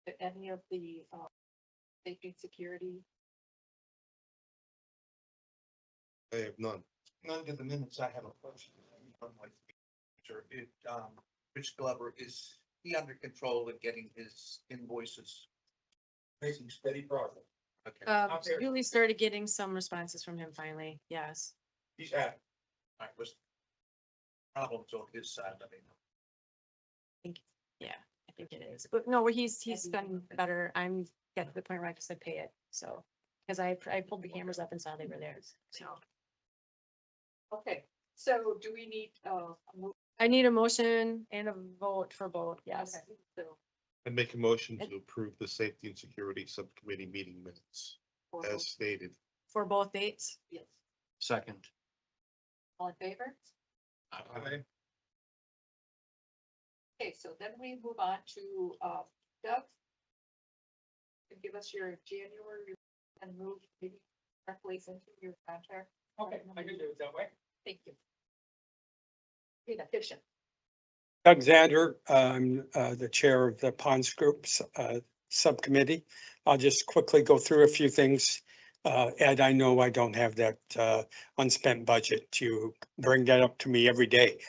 to any of the, safety and security? I have none. Under the minutes, I have a question. From my teacher. Rich Glover, is he under control in getting his invoices? Making steady progress. Okay. Julie started getting some responses from him finally, yes. He's happy. I was problems on his side, I mean. Yeah, I think it is, but no, he's been better. I'm get to the point where I just said pay it, so. Cause I pulled the cameras up and saw they were there, so. Okay, so do we need, I need a motion and a vote for both, yes. okay, so I make a motion to approve the safety and security subcommittee meeting minutes for as both, stated. For both dates. yes, Second. all in favor? Aye. Okay, so then we move on to, Doug. Give us your January and move maybe directly into your contract. Okay, I can do it that way. Thank you. Being efficient. Doug Zander, I'm the chair of the Ponds Groups Subcommittee. I'll just quickly go through a few things. Ed, I know I don't have that unspent budget. You bring that up to me every day.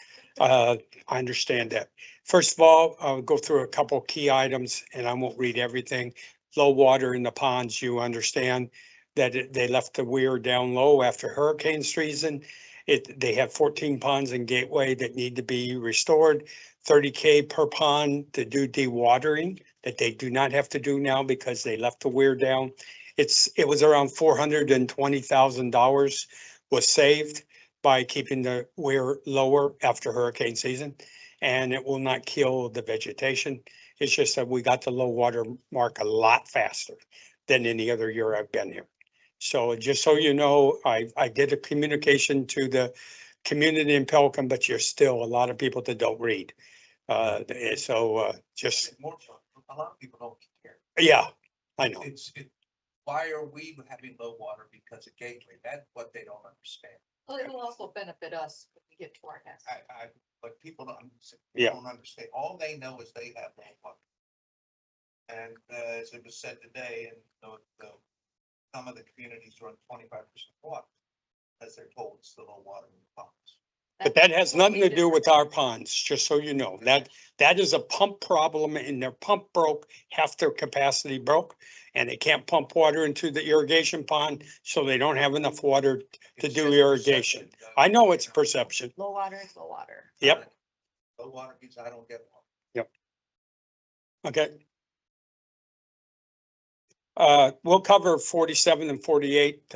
I understand that. First of all, I'll go through a couple key items and I won't read everything. Low water in the ponds, you understand that they left the weir down low after hurricane season. They have 14 ponds in Gateway that need to be restored, 30K per pond to do dewatering that they do not have to do now because they left the weir down. It was around $420,000 was saved by keeping the weir lower after hurricane season. And it will not kill the vegetation. It's just that we got the low water mark a lot faster than any other year I've been here. So just so you know, I did a communication to the community in Pelican, but you're still a lot of people that don't read. Just, More so, a lot of people don't care. yeah, I know. Why are we having low water because of Gateway? That's what they don't understand. Well, it'll also benefit us when we get to our next. But people don't understand. Yeah. Don't understand. All they know is they have low water. And as it was said today, and some of the communities run 25% water, as they're told it's the low water in the ponds. But that has nothing to do with our ponds, just so you know. That is a pump problem and their pump broke, half their capacity broke. And they can't pump water into the irrigation pond, so they don't have enough water to It's do just irrigation. perception, I know it's you perception. Low water is low water. Yep, Low water means I don't get water. okay. We'll cover 47 and 48.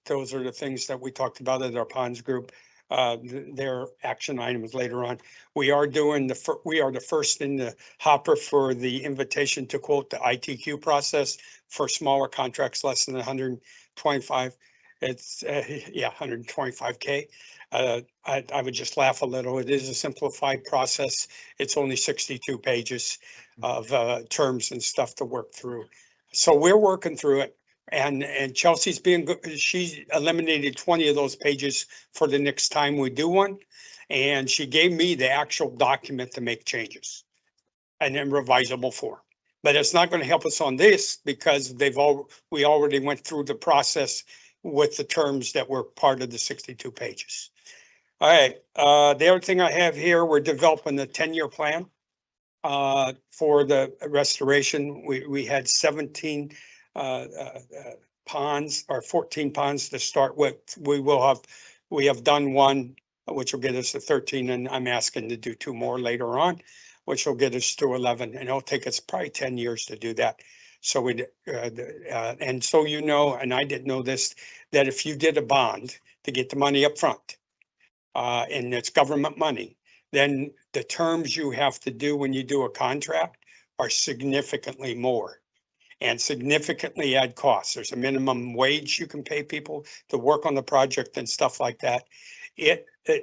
Those are the things that we talked about at our ponds group. Their action items later on. We are the first in the hopper for the invitation to quote the ITQ process for smaller contracts less than 125. It's, 125K. I would just laugh a little. It is a simplified process. It's only 62 pages of terms and stuff to work through. So we're working through it. And Chelsea's being good. She eliminated 20 of those pages for the next time we do one. And she gave me the actual document to make changes and in revisable form. But it's not going to help us on this because we already went through the process with the terms that were part of the 62 pages. All right, the other thing I have here, we're developing a 10-year plan for the restoration. We had 17 ponds or 14 ponds to start with. We have done one, which will get us to 13, and I'm asking to do 2 more later on, which will get us to 11, and it'll take us probably 10 years to do that. So and so you know, and I didn't know this, that if you did a bond to get the money up front, and it's government money, then the terms you have to do when you do a contract are significantly more and significantly add costs. There's a minimum wage you can pay people to work on the project and stuff like that.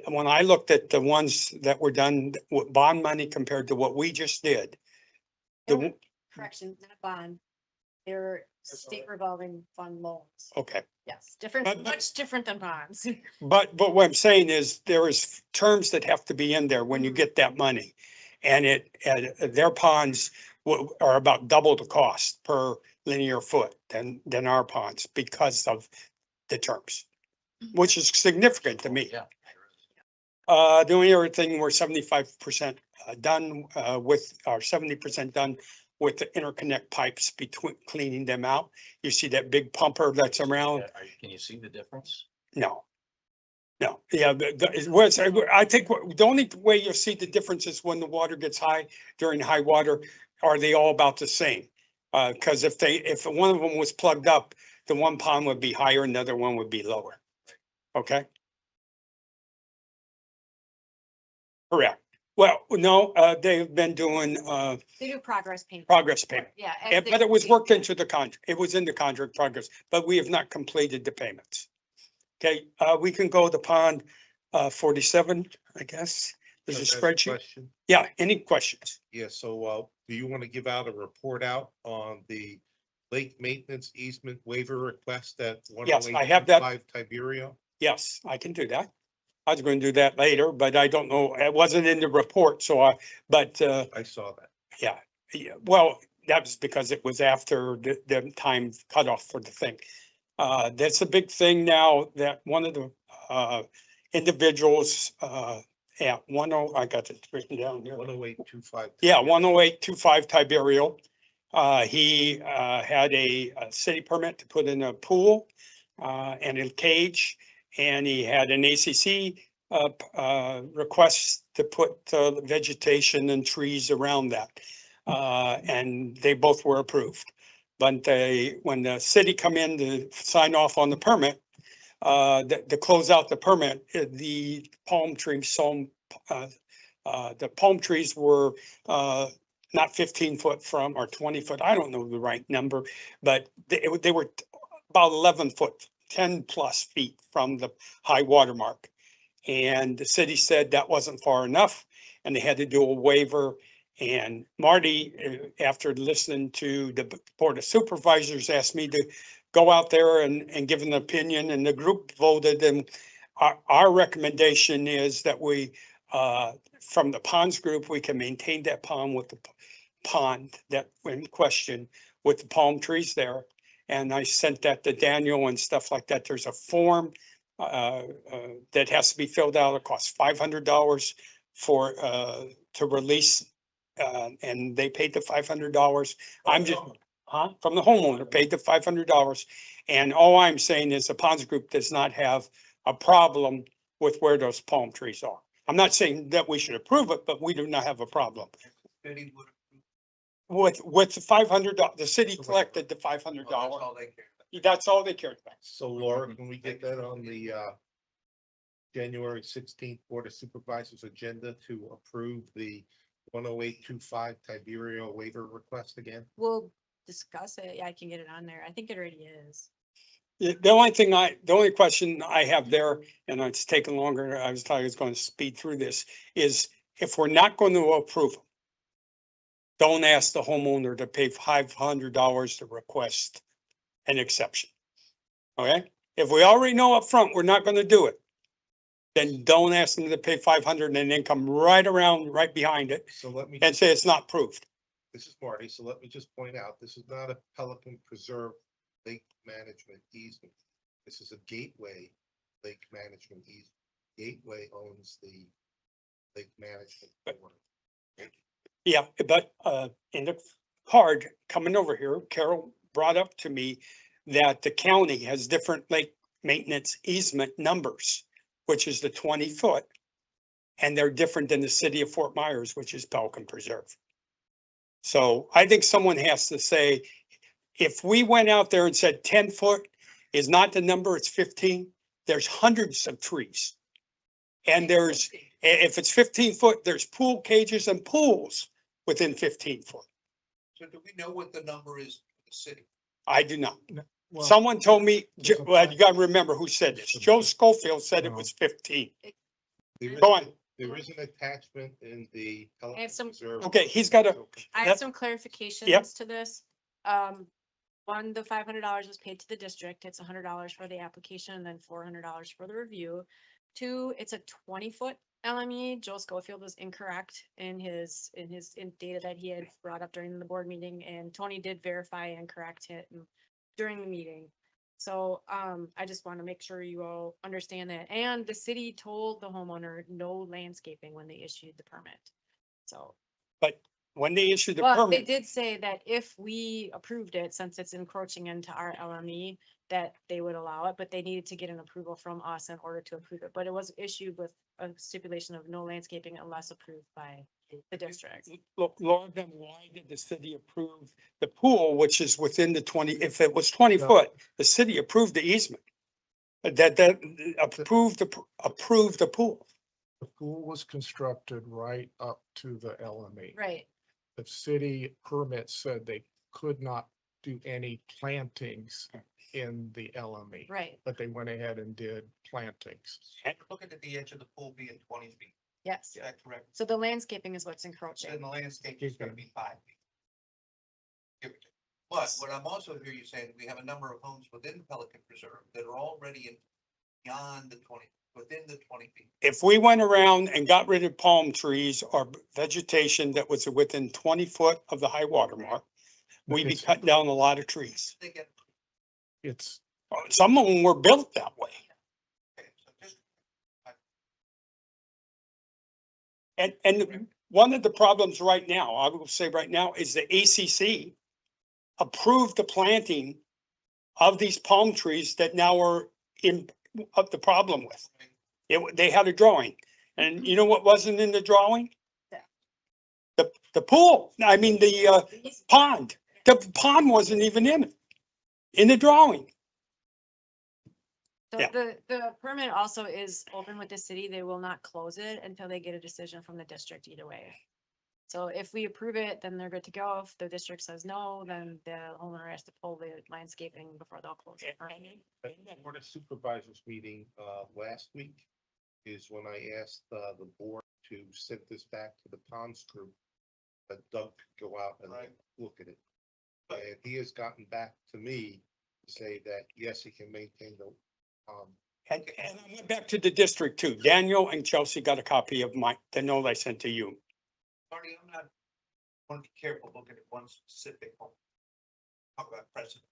When I looked at the ones that were done with bond money compared to what we just did, Correction, not bond. They're state revolving fund loans. Okay. Yes, different, But- much different than bonds. But what I'm saying is there is terms that have to be in there when you Mhm. get that money. And their ponds are about double the cost per linear foot than our ponds because of the terms, which is significant to me. Yeah. The only other thing, we're 75% done with, or 70% done with the interconnect pipes between cleaning them out. You see that big pumper that's around? Can you see the difference? No. No, yeah, I think the only way you'll see the difference is when the water gets high, during high water, are they all about the same? Cause if one of them was plugged up, the one pond would be higher and the other one would be lower. Okay? Correct. Well, no, they've been doing, They do progress payments. progress payment. Yeah. But it was worked into the contract. It was in the contract progress, but we have not completed the payments. Okay, we can go to pond 47, I guess. There's a That's spreadsheet. question. Yeah, any questions? Yeah, so, do you want to give out a report out on the lake maintenance easement waiver request at Yes, I have that. 10825 Tiberio? Yes, I can do that. I was going to do that later, but I don't know. It wasn't in the report, but I saw that. yeah, well, that was because it was after the time cutoff for the thing. That's a big thing now that one of the individuals at I got it written down here. 10825. Yeah, 10825 Tiberio. He had a city permit to put in a pool and a cage, and he had an ACC request to put vegetation and trees around that. And they both were approved. But when the city come in to sign off on the permit, to close out the permit, the palm trees, the palm trees were not 15 foot from or 20 foot. I don't know the right number, but they were about 11 foot, 10 plus feet from the high water mark. And the city said that wasn't far enough and they had to do a waiver. And Marty, after listening to the Board of Supervisors, asked me to go out there and give an opinion, and the group voted. And our recommendation is that we, from the ponds group, we can maintain that pond with the pond that in question with the palm trees there. And I sent that to Daniel and stuff like that. There's a form that has to be filled out. It costs $500 for to release. And they paid the $500. I'm just, from the homeowner, paid the $500. And all I'm saying is the ponds group does not have a problem with where those palm trees are. I'm not saying that we should approve it, but we do not have a problem. City would- With the $500, the city collected the oh, that's $500. all they care about. That's all they cared about. So Laura, can we get that on the January 16th Board of Supervisors agenda to approve the 10825 Tiberio waiver request again? We'll discuss it. Yeah, I can get it on there. I think it already is. The only question I have there, and it's taken longer, I was telling you I was going to speed through this, is if we're not going to approve them, don't ask the homeowner to pay $500 to request an exception. Okay? If we already know up front we're not going to do it, then don't ask them to pay 500 and then come right behind it So let me, and say it's not proved. this is Marty, so let me just point out, this is not a Pelican Preserve Lake Management easement. This is a Gateway Lake Management easement. Gateway owns the lake management. board. Yeah, but in the card coming over here, Carol brought up to me that the county has different lake maintenance easement numbers, which is the 20 foot. And they're different than the city of Fort Myers, which is Pelican Preserve. So I think someone has to say, if we went out there and said 10 foot is not the number, it's 15, there's hundreds of trees. And if it's 15 foot, there's pool cages and pools within 15 foot. So do we know what the number is for the city? I do not. Well, Someone told me, there's a well, you gotta remember who said this. Joe Schofield said it was 15. There is- Go on. There is an attachment in the Pelican some- Preserve. Okay, he's got a, I Yep. have some clarifications to this. one, the $500 was paid to the district. It's $100 for the application and then $400 for the review. Two, it's a 20-foot LME. Joe Schofield was incorrect in in data that he had brought up during the board meeting, and Tony did verify and correct it during the meeting. So, I just want to make sure you all understand that. And the city told the homeowner no landscaping when they issued the permit. So, But when they issued the but they permit, did say that if we approved it, since it's encroaching into our LME, that they would allow it, but they needed to get an approval from us in order to approve it. But it was issued with a stipulation of no landscaping unless approved by the district. look, Laura, then why did the city approve the pool, which is within the 20, if it was 20 No. foot, the city approved the easement? That approved the pool. The pool was constructed right up to the LME. Right, The city permit said they could not do any plantings in the LME. right, But they went ahead and did plantings. Looking at the edge of the pool being 20 feet, yes. is that correct? So the landscaping is what's So encroaching. then the landscape is gonna be 5 feet. Give or take. But what I'm also hearing you saying, we have a number of homes within Pelican Preserve that are already in beyond the 20, within the 20 feet. If we went around and got rid of palm trees or vegetation that was within 20 foot of the high water mark, we'd be It's- cutting down a lot of trees. They get, It's, Some of them were built that way. okay, so just, And one of the problems right now, I will say right now, is the ACC approved the planting of these palm trees that now are of the problem with. They had a drawing, and you know what wasn't in the drawing? The pool, I mean, the pond. The pond wasn't even in the drawing. So Yeah. the permit also is open with the city. They will not close it until they get a decision from the district either way. So if we approve it, then they're good to go. If the district says no, then the owner has to pull the landscaping before they'll close it. At the Board of Supervisors meeting, last week is when I asked, the board to send this back to the ponds group. That Doug could go out and Right. look at it. And he has gotten back to me to say that, yes, he can maintain the, And I went back to the district too. Daniel and Chelsea got a copy of the note I sent to you. Marty, I'm not, I want to be careful looking at one specific home. Talk about precedent.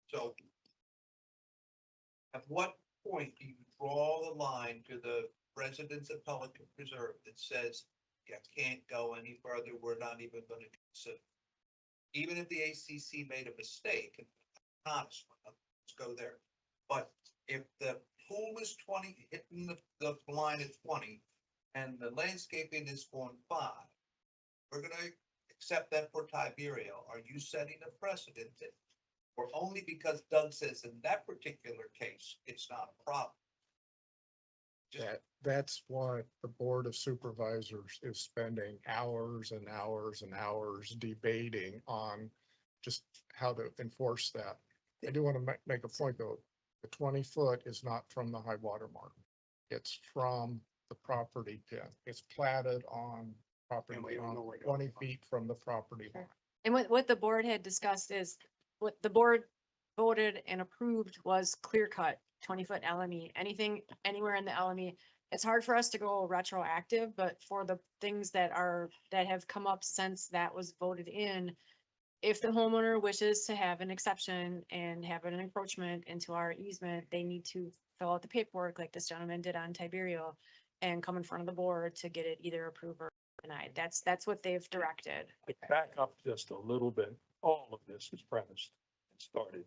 So at what point do you draw the line to the residents of Pelican Preserve that says, you can't go any further, we're not even gonna consider? Even if the ACC made a mistake, and honest, let's go there. But if the pool is 20, hitting the line at 20, and the landscaping is going 5, we're gonna accept that for Tiberio. Are you setting a precedent that, or only because Doug says in that particular case, it's not a problem? that's what the Board of Supervisors is spending hours and hours and hours debating on just how to enforce that. I do want to make a point though. The 20 foot is not from the high water mark. It's from the property pin. It's platted on property And we don't know on where to 20 go. feet from the property line. And what the board had discussed is, what the board voted and approved was clear cut, 20-foot LME, anything anywhere in the LME. It's hard for us to go retroactive, but for the things that have come up since that was voted in, if the homeowner wishes to have an exception and have an encroachment into our easement, they need to fill out the paperwork like this gentleman did on Tiberio and come in front of the board to get it either approved or denied. That's what they've directed. Back up just a little bit. All of this is premised and started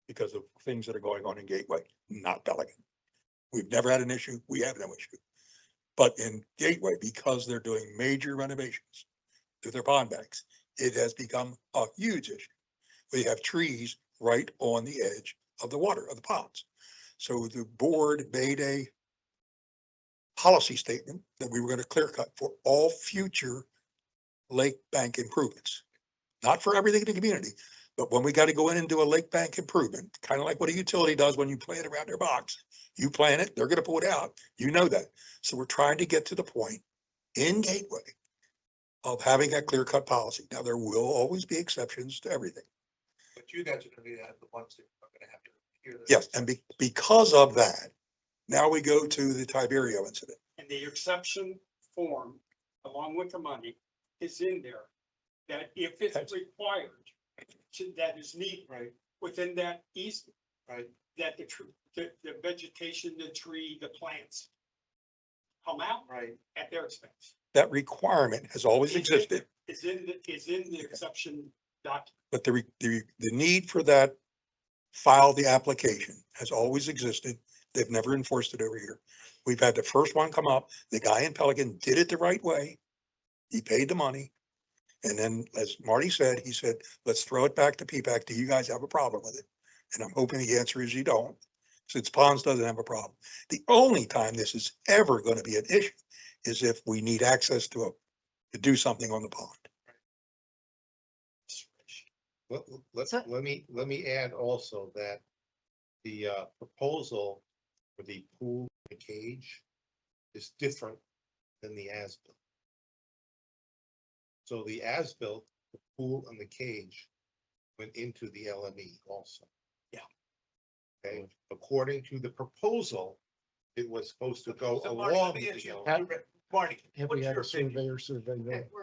because of things that are going on in Gateway, not Pelican. We've never had an issue. We have no issue. But in Gateway, because they're doing major renovations to their pond banks, it has become a huge issue. We have trees right on the edge of the water, of the ponds. So the board made a policy statement that we were going to clear cut for all future lake bank improvements. Not for everything in the community, but when we got to go in and do a lake bank improvement, kind of like what a utility does when you plant around their box. You plant it, they're going to pull it out. You know that. So we're trying to get to the point in Gateway of having a clear cut policy. Now, there will always be exceptions to everything. But you guys are gonna be the ones that are gonna have to hear this. Yes, and because of that, now we go to the Tiberio incident. And the exception form, along with the money, is in there. That if it's That's- required, that is needed Right, within that easement, right. that the vegetation, the tree, the plants come out Right. at their expense. That requirement has always existed, Is in the exception document. but the need for that file the application has always existed. They've never enforced it over here. We've had the first one come up. The guy in Pelican did it the right way. He paid the money. And then, as Marty said, he said, let's throw it back to P-PAC. Do you guys have a problem with it? And I'm hoping the answer is you don't, since Ponds doesn't have a problem. The only time this is ever going to be an issue is if we need access to do something on the pond. So- Let me add also that the proposal for the pool and cage is different than the as-built. So the as-built, the pool and the cage went into the LME also. Yeah. Okay, according to the proposal, it was supposed to go So Marty, along let me with ask the you, LME. Marty, Have what's we had your a opinion? surveyor survey Okay, that? we're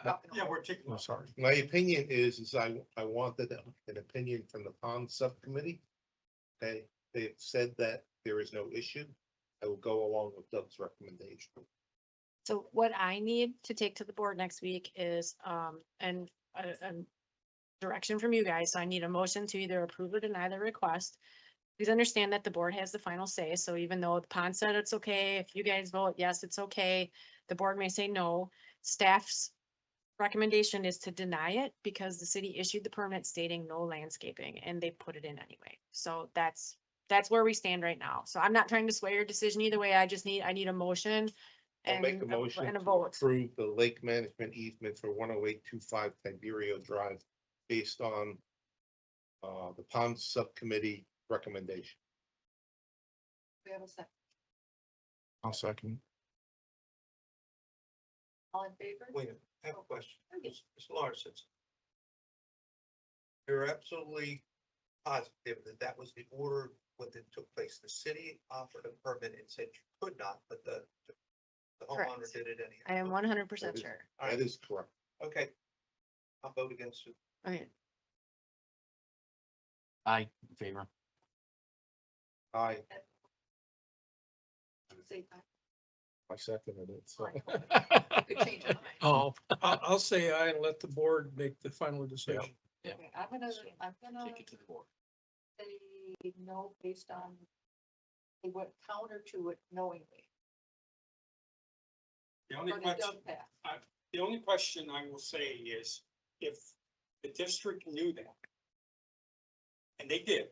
up and Yeah, over. we're taking. I'm sorry. My opinion is I wanted an opinion from the pond subcommittee. Okay, they've said that there is no issue. I will go along with Doug's recommendation. So what I need to take to the board next week is, and a direction from you guys. So I need a motion to either approve or deny the request. Please understand that the board has the final say. So even though the pond said it's okay, if you guys vote yes, it's okay, the board may say no. Staff's recommendation is to deny it because the city issued the permit stating no landscaping and they put it in anyway. So that's where we stand right now. So I'm not trying to sway your decision either way. I need a motion. I'll make a and motion and a to vote. approve the lake management easement for 10825 Tiberio Drive based on the pond subcommittee recommendation. We have a second. I'll second. All in favor? Wait, a minute, I have a question. Ms. Larson. You're absolutely positive that that was the order when it took place. The city offered a permit and said you could not, but the homeowner Correct. did it anyhow. I am 100% sure. That is correct. Okay. I'll vote against it. Okay, Aye, in favor. Aye. Say aye. I seconded it, so. Could change your mind. Oh, I'll say aye and let the board make the final decision. Yeah. Okay, I'm gonna Take it to the board. say no based on they went counter to it knowingly. The only But it question, does pass. the only question I will say is if the district knew that, and they did,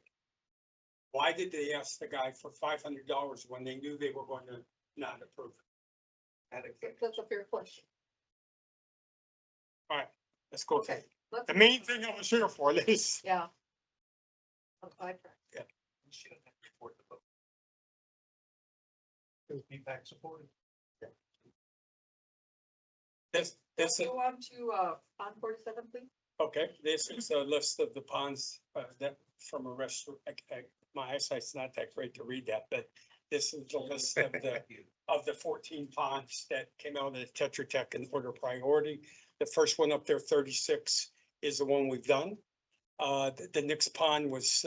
why did they ask the guy for $500 when they knew they were going to not approve it? That's a fair question. All right, let's go. Okay. let's- The main thing I was here for is, Yeah. I tried. You shouldn't have to report the vote. It was feedback supported. this, Go on to, on 47, please. okay, this is a list of the ponds that from a restaurant. My eyesight's not that great to read that, but this is the list of the 14 ponds that came out of the Tetra Tech in order of priority. The first one up there, 36, is the one we've done. The next pond was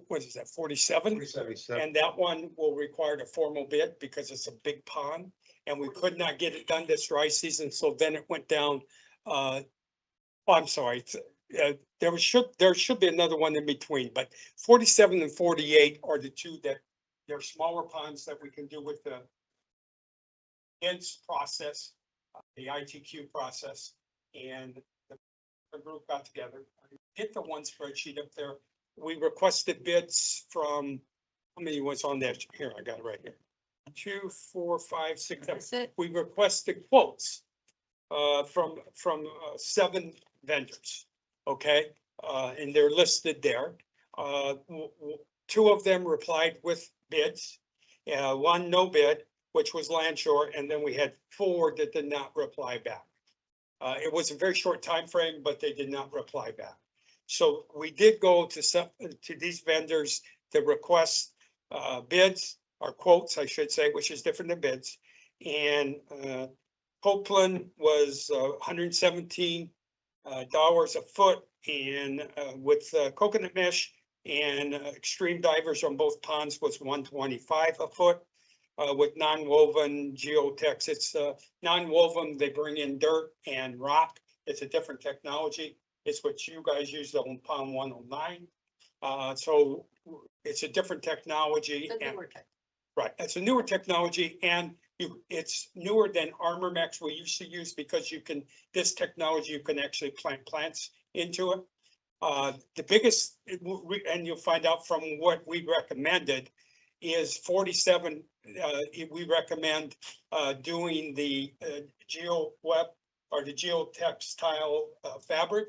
what is that, 47? 47. And that one will require a formal bid because it's a big pond and we could not get it done this dry season. So then it went down. I'm sorry. There should be another one in between, but 47 and 48 are the two that they're smaller ponds that we can do with the bids process, the ITQ process, and the group got together. Hit the one spreadsheet up there. We requested bids from, how many was on that? Here, I got it right here. 2, 4, 5, 6, 7. that's it. We requested quotes from 7 vendors, okay? And they're listed there. 2 of them replied with bids, 1 no bid, which was Landshore, and then we had 4 that did not reply back. It was a very short time frame, but they did not reply back. So we did go to some, to these vendors to request bids or quotes, I should say, which is different than bids. And Copeland was $117 a foot, and with coconut mesh and extreme divers on both ponds was $125 a foot. With non-woven geotex, it's non-woven, they bring in dirt and rock. It's a different technology. It's what you guys use on pond 109. So it's a different technology. The and- newer tech. Right, it's a newer technology, and it's newer than ArmorMax we used to use, because you can, this technology, you can actually plant plants into it. The biggest, and you'll find out from what we recommended, is 47. We recommend doing the geo web or the geotextile fabric,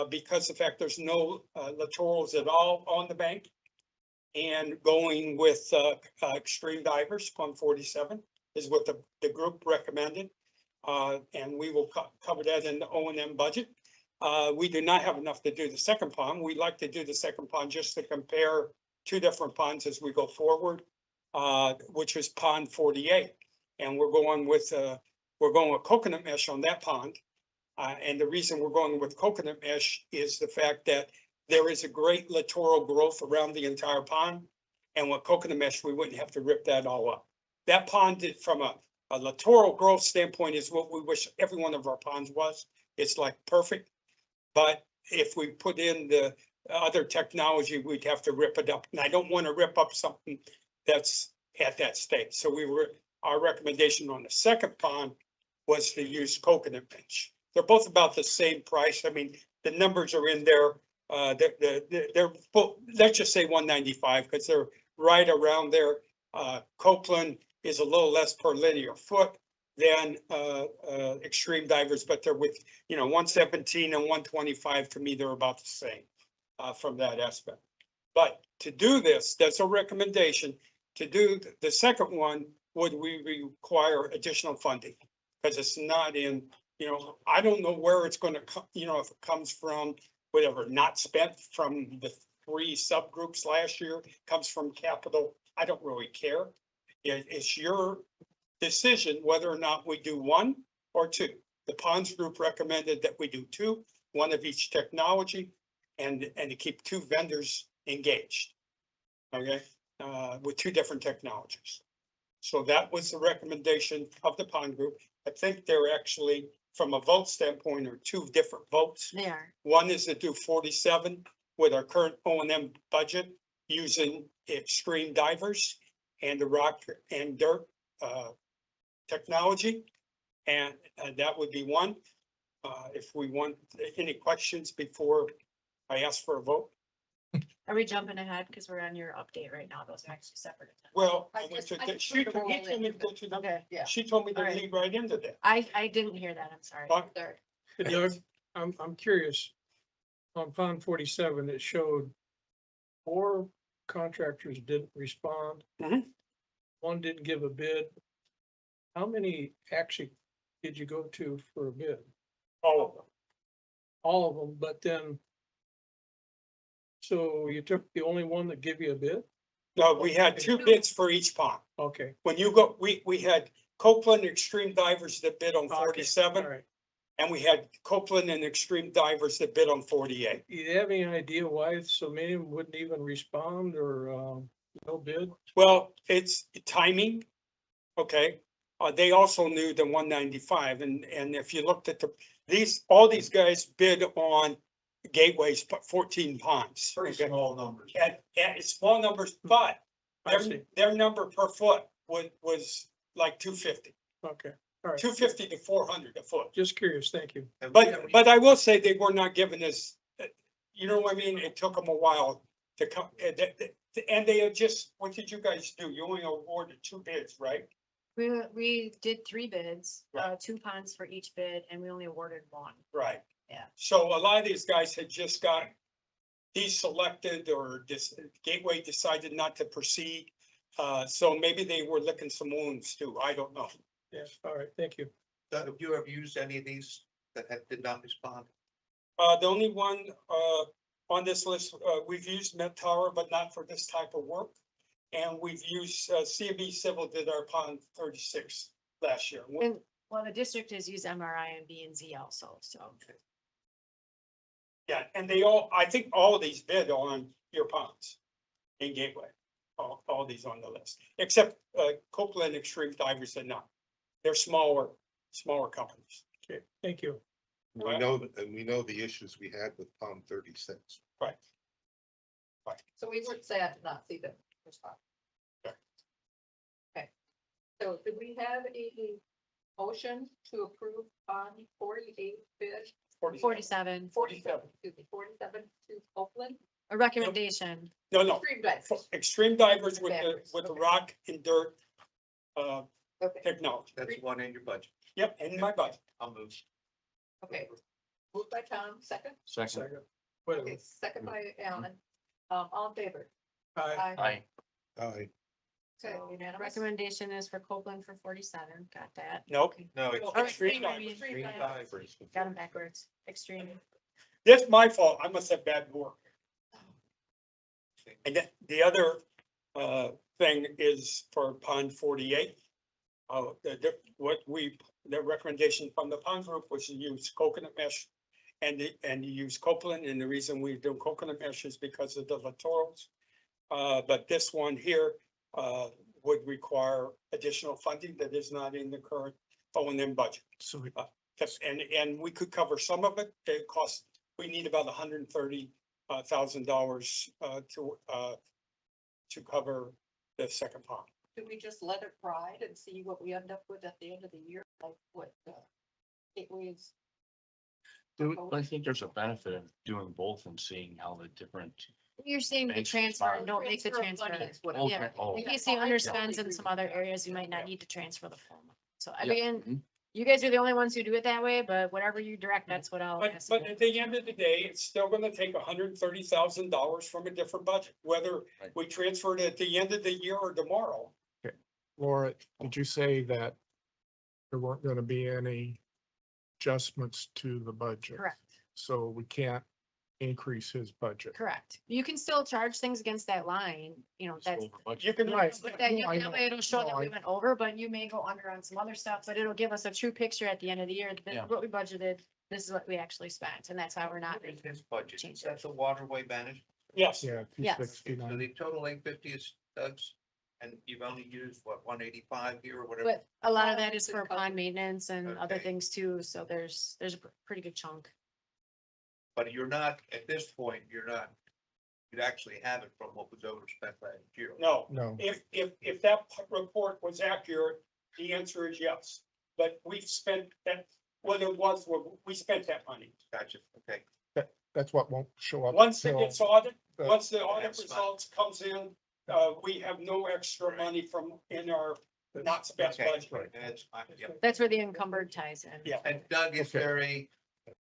because the fact there's no littorals at all on the bank. And going with extreme divers on 47 is what the group recommended. And we will cover that in the O&M budget. We do not have enough to do the second pond. We'd like to do the second pond just to compare two different ponds as we go forward, which is pond 48. And we're going with coconut mesh on that pond. And the reason we're going with coconut mesh is the fact that there is a great littoral growth around the entire pond. And with coconut mesh, we wouldn't have to rip that all up. That pond did, from a littoral growth standpoint, is what we wish every one of our ponds was. It's like perfect. But if we put in the other technology, we'd have to rip it up. And I don't want to rip up something that's at that state. So our recommendation on the second pond was to use coconut mesh. They're both about the same price. I mean, the numbers are in there. They're both, let's just say 195, because they're right around there. Copeland is a little less per linear foot than extreme divers, but they're with, 117 and 125. To me, they're about the same from that aspect. But to do this, that's a recommendation. To do the second one, would we require additional funding? Because it's not in, I don't know where it's going to come, if it comes from whatever, not spent from the 3 subgroups last year, comes from capital. I don't really care. It's your decision whether or not we do 1 or 2. The ponds group recommended that we do 2, 1 of each technology, and to keep 2 vendors engaged. Okay, with 2 different technologies. So that was the recommendation of the pond group. I think they're actually, from a vote standpoint, are 2 different votes. They are. One is to do 47 with our current O&M budget using extreme divers and the rock and dirt technology. And that would be 1. If we want any questions before I ask for a vote. Are we jumping ahead? Because we're on your update right now. Those are actually separate. Well, I just put the roll he told me in. to go to the- Okay. Yeah. she told me to All right. lead right into that. I didn't hear that. I'm sorry. But There. Doug, I'm curious. On pond 47, it showed 4 contractors didn't respond. Mhm. 1 didn't give a bid. How many actually did you go to for a bid? all of them. All of them, but then. So you took the only one that gave you a bid? No, we had 2 bids for each pond. Okay. When you go, we had Copeland Extreme Divers that bid on Okay, 47, all right. and we had Copeland and Extreme Divers that bid on 48. You have any idea why so many of them wouldn't even respond or, no bid? Well, it's timing. Okay, they also knew the 195, and if you looked at all these guys bid on gateways, but 14 ponds. Very Okay? small numbers. And it's small numbers, but I see. their number per foot was like 250, Okay, all right. 250 to 400 a foot. Just curious. Thank you. And we have- But I will say they were not giving us, you know what I mean? It took them a while to come, and they had just, what did you guys do? You only awarded 2 bids, right? We did 3 bids, Right. 2 ponds for each bid, and we only awarded 1. Right. Yeah. So a lot of these guys had just got deselected, or Gateway decided not to proceed. So maybe they were licking some wounds too. I don't know. Yes, all right, thank you. Doug, have you ever used any of these that did not respond? The only one, on this list, we've used Met Tower, but not for this type of work. And we've used, CB Civil did our pond 36 last year. And, well, the district has used MRI and B and Z also, so. Yeah, and they all, I think all of these bid on your ponds in Gateway. All these on the list, except Copeland Extreme Divers did not. They're smaller companies. Okay, thank you. We know, and we know the issues we had with Pond 36. Right. So we weren't sad to not see them respond. Okay. Okay, so do we have a motion to approve on 48 bid? 47, 47, excuse me, 47 to Oakland? a recommendation. No, no, Extreme divers. Extreme Divers with Divers, the okay. rock and dirt Okay, technology. That's one in your budget. Yep, in my budget. I'll move. okay. Moved by Tom, second. Second. Okay, second by Alan. All in favor? Aye. Aye. Aye. Okay, unanimous. Recommendation is for Copeland for 47, got that. Nope. No, it's Oh, Extreme I mean, Extreme Extreme divers. divers. got them backwards, extreme. That's my fault. I must have bad work. And the other thing is for pond 48. The recommendation from the pond group was to use coconut mesh and to use Copeland, and the reason we do coconut mesh is because of the littorals. But this one here would require additional funding that is not in the current O&M budget. So we- Yes, and we could cover some of it. It costs, we need about $130,000 to cover the second pond. Do we just let it ride and see what we end up with at the end of the year, like what, Gateway's? I think there's a benefit of doing both and seeing how the different. You're saying the Thanks, transfer, Bob. and don't make the Transfer of transfer. money is what Oh, I'm- Yeah, oh. in case you understands in some other areas, you might not need to transfer the full amount. So I Yeah. mean, Mhm. you guys are the only ones who do it that way, but whatever you direct, that's what I'll But, ask. but at the end of the day, it's still gonna take $130,000 from a different budget, whether Right. we transfer it at the end of the year or tomorrow. Laura, did you say that there weren't gonna be any adjustments to the budget? Correct, So we can't increase his budget? correct. You can still charge things against that line, you know, Just that's. over budget. You can, Right. But that, No, I that know. way it'll show that No, we I- went over, but you may go under on some other stuff, but it'll give us a true picture at the end of the year. This Yeah. is what we budgeted, this is what we actually spent, and that's how we're not. In his budget, Change is that the waterway management? yes, Yeah. Yes. So 269. the total 850 is Doug's, and you've only used what, 185 here or whatever? But a lot of Well, that is it's for covered. pond maintenance and other Okay. things too, so there's a pretty good chunk. But you're not, at this point, you'd actually have it from what was overspent last year. no. No, If that report was accurate, the answer is yes. But we've spent that, what it was, we spent that money. Gotcha, okay. that's what won't show up. Once it till- gets audited, but- once the audit That's fine. results comes in, we have no extra money from, in our not spent Okay, budget. that's fine, yep. That's where the encumbered ties in. Yeah. And Doug, is Okay. there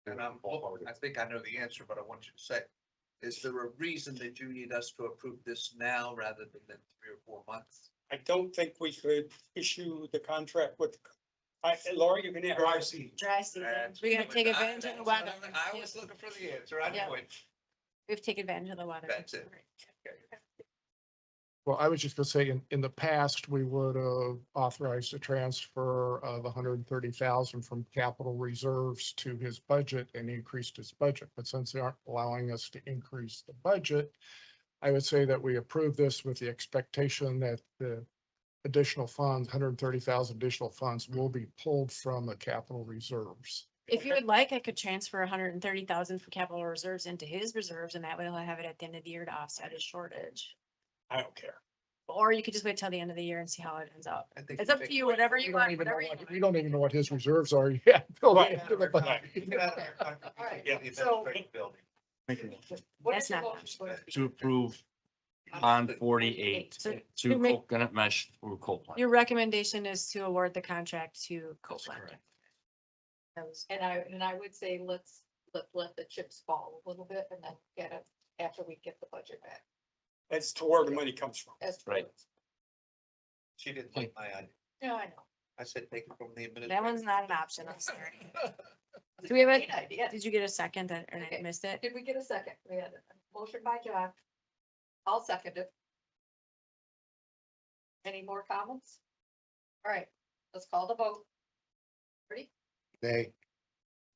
and I think I know the answer, but I want you to say, is there a reason that you need us to approve this now rather than in 3 or 4 months? I don't think we could issue the contract with, Laura, you can answer. Dry season, we gotta take advantage of the weather. I was looking for the answer, I Yeah. knew it. We have to take advantage of the weather. That's it. Well, I was just gonna say, in the past, we would have authorized a transfer of 130,000 from capital reserves to his budget and increased his budget. But since they aren't allowing us to increase the budget, I would say that we approve this with the expectation that the additional funds, 130,000 additional funds will be pulled from the capital reserves. If you would like, I could transfer 130,000 from capital reserves into his reserves, and that way he'll have it at the end of the year to offset his shortage. I don't care. Or you could just wait till the end of the year and see how it ends up. I think It's you up to take you, away- whatever We you don't want, even know whatever you what, want. we don't even know what his reserves are yet. until the Right. end of the budget. You get out of there, Doug. All right, Yeah, the so- administrative building. what That's is your not motion? To approve pond 48 So to to make- coconut mesh through Copeland. your recommendation is to award the contract to That's Copeland. correct. That was- And I would say, let's let the chips fall a little bit and then get it after we get the budget back. That's to where the money comes from. As Right. towards- She didn't like my idea. Yeah, I know. I said, take it from the administrative. That one's not an option, I'm sorry. Do we have a- Great idea. Did you get a second that, or I Okay. missed it? Did we get a second? We had a motion by Jack. I'll second it. Any more comments? All right, let's call the vote. Ready? Nay.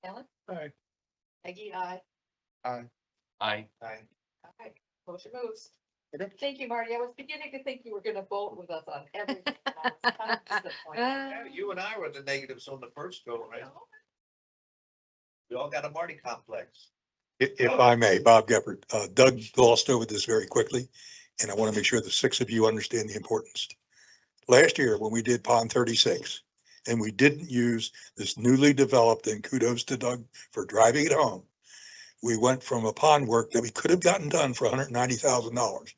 Alan? Aye. Peggy, aye. I, Aye. All right, motion moves. Okay. Thank you, Marty. I was beginning to think you were gonna vote with us on everything. and I was kind of disappointed. Yeah, you and I were the negatives on the first go, right? We all got a Marty complex. If I may, Bob Geppert, Doug glossed over this very quickly, and I want to make sure the six of you understand the importance. Last year, when we did Pond 36, and we didn't use this newly developed, and kudos to Doug for driving it home, we went from a pond work that we could have gotten done for $190,000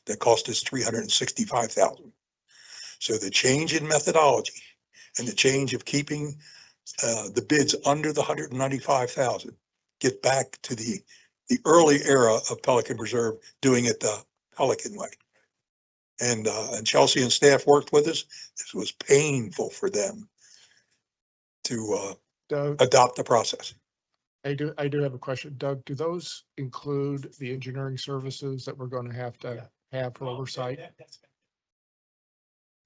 that cost us $365,000. So the change in methodology and the change of keeping the bids under the 195,000, get back to the early era of Pelican Reserve, doing it the Pelican way. And Chelsea and staff worked with us. This was painful for them to Doug, adopt the process. I do have a question. Doug, do those include the engineering services that we're going to have for oversight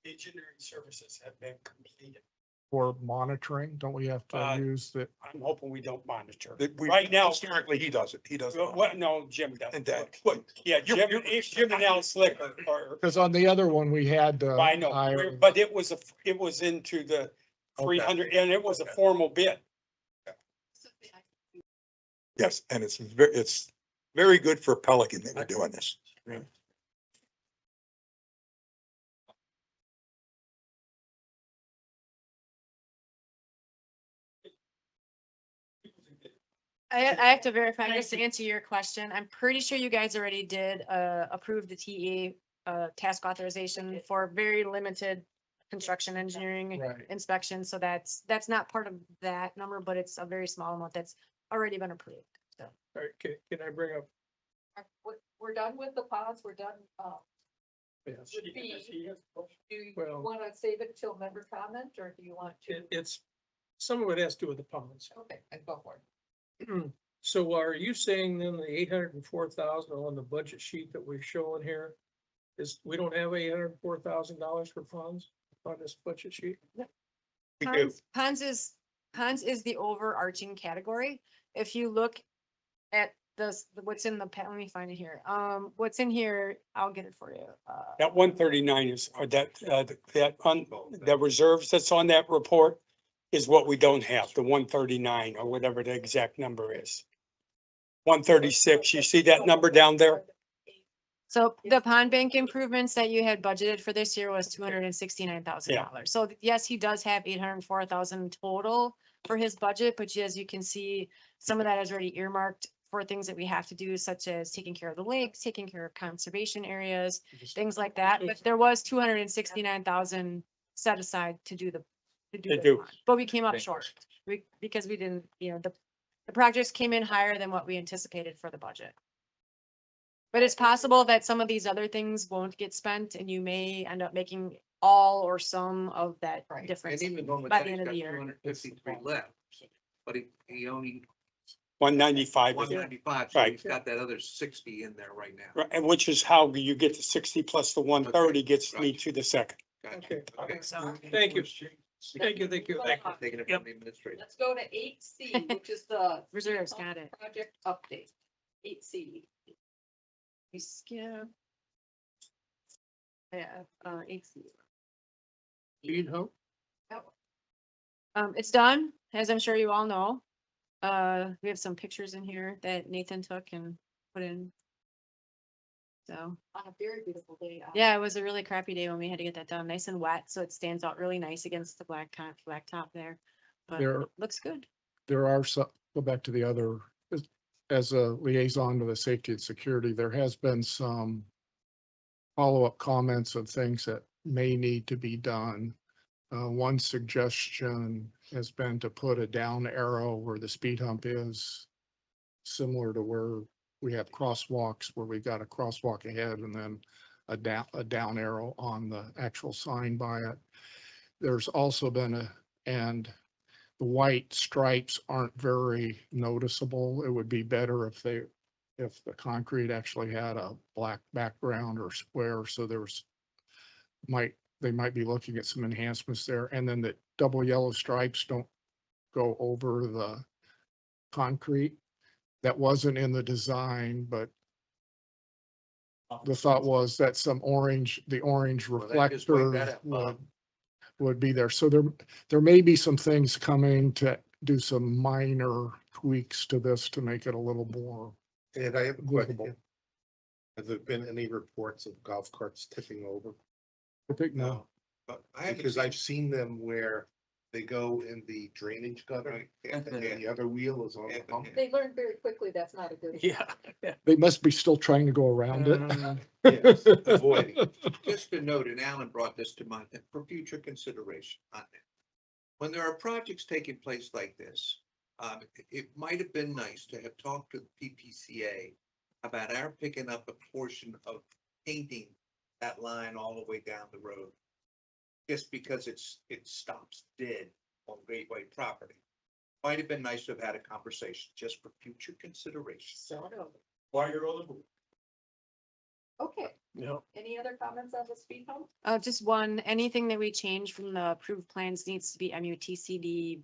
Engineering services have been completed. for monitoring? Don't we have to use the, I'm hoping we don't monitor. We- Right now- Historically, he does it. He does. it. What, no, Jim does. And that, but Yeah, Jim and Al Slicker are, because on the other one, we had. I know, but it was into the 300 and it was a formal bid. yes, and it's very good for Pelican that we're doing this. I have to verify, just to answer your question, I'm pretty sure you guys already did, approve the TE, task authorization for very limited construction engineering Right. inspection, so that's not part of that number, but it's a very small amount that's already been approved, so. All right, can I bring up? We're done with the ponds, we're done, Yes. Would be- do you Well- wanna save it till member comment, or do you want to? It's, some of it has to do with the ponds. Okay, and go for it. So are you saying then the 804,000 on the budget sheet that we're showing here is, we don't have $804,000 for ponds on this budget sheet? We do. Ponds is the overarching category. If you look at what's in let me find it here. What's in here, I'll get it for you. That 139 is, or the reserves that's on that report is what we don't have, the 139 or whatever the exact number is. 136, you see that number down there? So the pond bank improvements that you had budgeted for this year was $269,000. So yes, he does have 804,000 total for his budget, but as you can see, some of that is already earmarked for things that we have to do, such as taking care of the lakes, taking care of conservation areas, things like that. But there was 269,000 set aside to do the pond. But we came up short. Because we didn't, the projects came in higher than what we anticipated for the budget. But it's possible that some of these other things won't get spent and you may end up making all or some of that Right. difference. And even though by Mattel's the end of got the year. 253 left, but he only 195. 195, so Right. he's got that other 60 in there right now. Right, and which is how you get to 60 plus the 130 gets me Right. to the second. Gotcha. Okay. So, Thank you. Thank you. Thank you for taking it from the administrator. Let's go to 8C, which is the reserves, got it. project update. 8C. We skip. Yeah, 8C. Speed hump? It's done, as I'm sure you all know. We have some pictures in here that Nathan took and put in. So, On a very beautiful day. yeah, it was a really crappy day when we had to get that done, nice and wet, so it stands out really nice against the blacktop there. But There- it looks good. There are some, go back to the other, as a liaison to the safety and security, there has been some follow-up comments of things that may need to be done. One suggestion has been to put a down arrow where the speed hump is, similar to where we have crosswalks, where we got a crosswalk ahead and then a down arrow on the actual sign by it. There's also been and the white stripes aren't very noticeable. It would be better if if the concrete actually had a black background or square, so they might be looking at some enhancements there. And then the double yellow stripes don't go over the concrete. That wasn't in the design, but the thought was that the orange Well, that just wake that reflector up, Bob. would be there. So there may be some things coming to do some minor tweaks to this to make it a little more And I have a visible. question. Have there been any reports of golf carts tipping over? I think no. No, but I haven't Because seen, I've seen them where they go in the drainage gutter right, and the other wheel is on the pump. They learned very quickly that's not a good. Yeah. They must be still trying to go around it. Yes, avoiding. just a note, and Alan brought this to mind, for future consideration on it. When there are projects taking place like this, it might have been nice to have talked to the PPCA about our picking up a portion of painting that line all the way down the road. Just because it stops dead on Gateway property. Might have been nice to have had a conversation just for future consideration. Sort of. While you're on the move. Okay, Yeah. any other comments on the speed hump? Just one, anything that we change from the approved plans needs to be MUTCD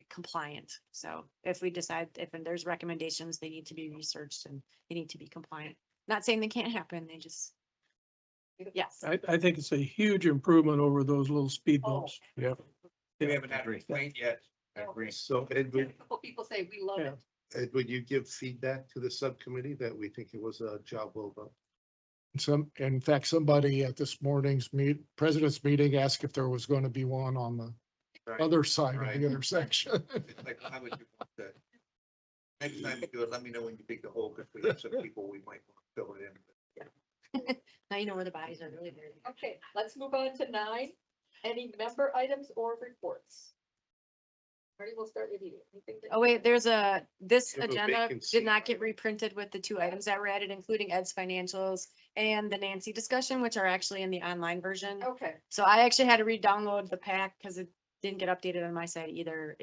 compliant. So if we decide, if there's recommendations, they need to be researched and they need to be compliant. Not saying they can't happen, they just, yes. I think it's a huge improvement over those little speed Oh. bumps. Yeah. We haven't had a complaint yet. I agree. So Edwin, A couple people say we love Yeah. it. would you give feedback to the subcommittee that we think it was a job well done? In fact, somebody at this morning's president's meeting asked if there was going to be one on the Right. other side of Right. the intersection. It's like, how would you want that? Next time you do it, let me know when you dig the hole, because we have some people we might want to fill it in. Now you know where the bodies are really buried. Okay, let's move on to 9. Any member items or reports? Marty, we'll start with you. Anything that- Oh, wait, this You have a agenda vacancy. did not get reprinted with the 2 items that were added, including Ed's financials and the Nancy discussion, which are actually in the online version. Okay, So I actually had to re-download the pack because it didn't get updated on my side either.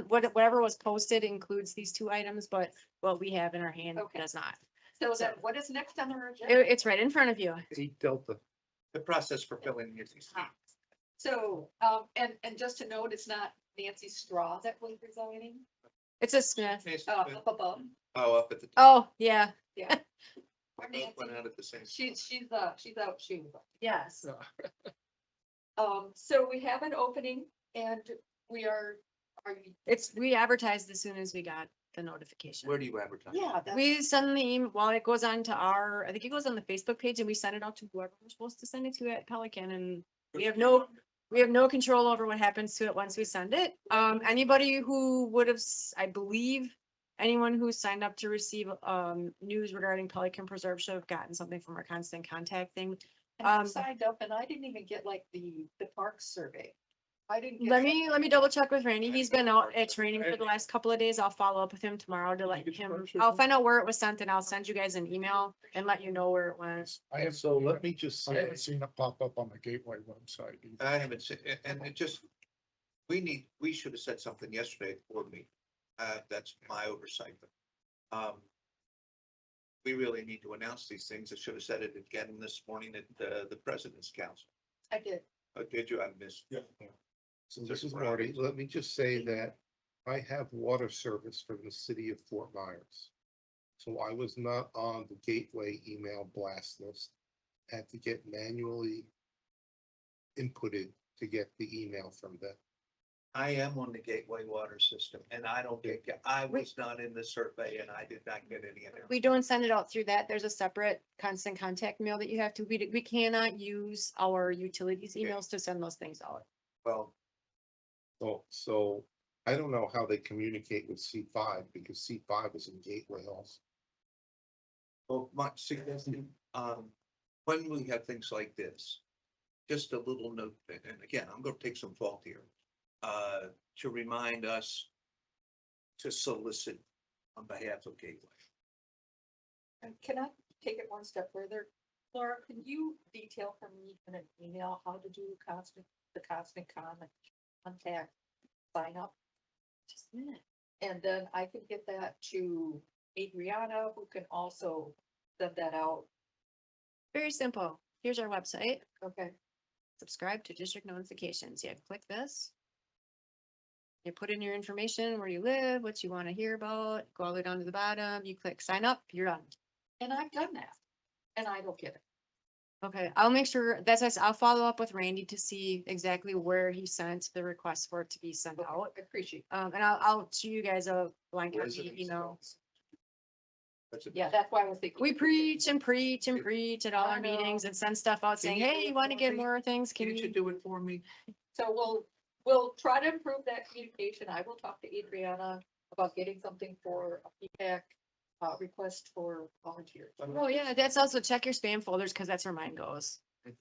Whatever was posted includes these 2 items, but what we have in our hand Okay. does not. so So- then what is next on our agenda? It's right in front of you. 8 Delta. The process for filling the seat. So, and just to note, it's not Nancy Straw that was resigning, It's a Smith. up above. Oh, up at the. top. Oh, yeah, Yeah. They Or both went Nancy, out at the same. she's out shooting. yes. So we have an opening and are you? We advertised as soon as we got the notification. Where do you advertise? Yeah. We send the email, well, it goes on to I think it goes on the Facebook page and we send it out to whoever we're supposed to send it to at Pelican and we have no control over what happens to it once we send it. Anybody who would have, I believe, anyone who signed up to receive, news regarding Pelican Preserve should have gotten something from our constant contact thing. And I signed up and I didn't even get like the parks survey. I didn't. get Let that. me double check with Randy. He's been out at training for the last couple of days. I'll follow up with him tomorrow to let him, I'll find out where it was sent and I'll send you guys an email and let you know where it went. I have, So let me just I say, haven't seen it pop up on the Gateway website. either. I haven't seen, and it just, we should have said something yesterday at the board meeting. That's my oversight. We really need to announce these things. I should have said it again this morning at the president's council. I did. Did you? I missed. Yeah. So this is Marty. Let me just say that I have water service from the city of Fort Myers. So I was not on the Gateway email blast list. Had to get manually inputted to get the email from them. I am on the Gateway water system and I don't get, I was not in the survey and I did not get any of it. We don't send it out through that. There's a separate constant contact mail that you have to, we cannot use our utilities Okay. emails to send those things out. Well, So I don't know how they communicate with C5 because C5 is in Gateway also. well, my suggestion, when we have things like this, just a little note, and again, I'm gonna take some fault here. To remind us to solicit on behalf of Gateway. And can I take it one step further? Laura, can you detail for me in an email how to do the constant contact sign up. Just a minute. And then I can get that to Adriana, who can also send that out. Very simple. Here's our website. Okay. Subscribe to district notifications. Yeah, click this. You put in your information, where you live, what you want to hear about, go all the way down to the bottom, you click sign up, you're done. And I've done that. And I don't get it. Okay, I'll make sure, I'll follow up with Randy to see exactly where he sent the request for it to be sent out. I appreciate And I'll shoot you guys a blank Where is it? copy, email. That's it. it. Yeah, that's why I was thinking. We preach and preach and preach at all I our know. meetings and send stuff out saying, you do hey, it you want to for get me? more things? Can Can't you you? do it for me? So we'll try to improve that communication. I will talk to Adriana about getting something for a feedback, request for volunteers. Oh, yeah, that's also check your spam folders because that's where mine goes.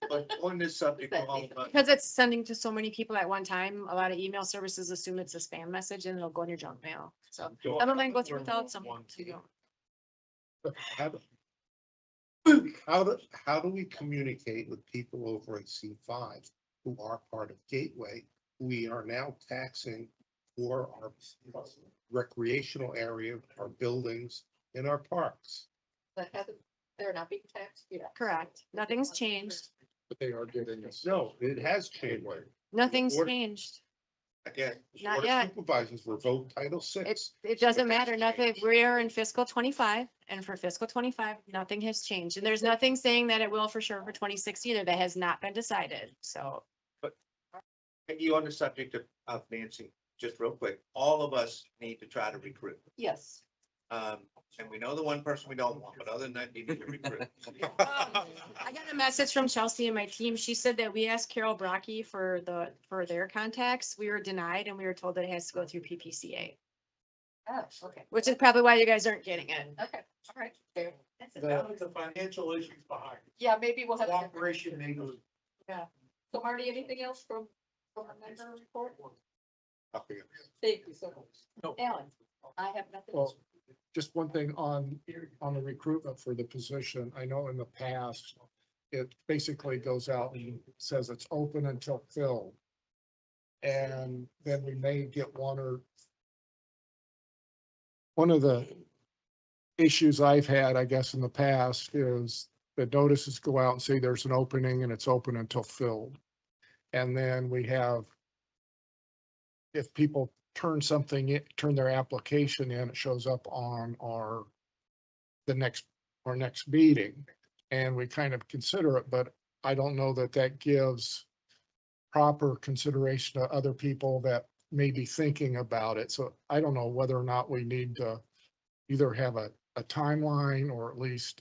But on this subject, That all makes of us, Because it's sending to so many people at one time, a lot of email services assume it's a spam message and it'll go in your junk mail. So some of mine go through without, some don't. How do we communicate with people over in C5 who are part of Gateway? We are now taxing for our recreational area, our buildings, and our parks. That hasn't, they're not being taxed yet. Correct. Nothing's changed. But they are getting us. No, it has changed. Nothing's Board- changed. Again, Not Board of yet. Supervisors revoke Title VI. It doesn't matter. Nothing, we are in fiscal 25 and for fiscal 25, nothing has changed. And there's nothing saying that it will for sure for 26 either. That has not been decided. So and you on the subject of Nancy, just real quick, all of us need to try to recruit. Yes. And we know the one person we don't want, but other than that, you need to recruit. I got a message from Chelsea and my team. She said that we asked Carol Brocky for their contacts. We were denied and we were told that it has to go through PPCA, Oh, okay. which is probably why you guys aren't getting it. Okay, all right. Fair. The financial issues behind. Yeah, maybe we'll have. a- Cooperation, maybe. Yeah. So Marty, anything else from our member report? Okay. Thank you so much. No. Alan, I have nothing. Well, just one thing on the recruitment for the position. I know in the past, it basically goes out and says it's open until filled. And then we may get one of the issues I've had, I guess, in the past is the notices go out and say there's an opening and it's open until filled. And then we have, if people turn their application in, it shows up on our next meeting. And we kind of consider it, but I don't know that that gives proper consideration to other people that may be thinking about it. So I don't know whether or not we need to either have a timeline or at least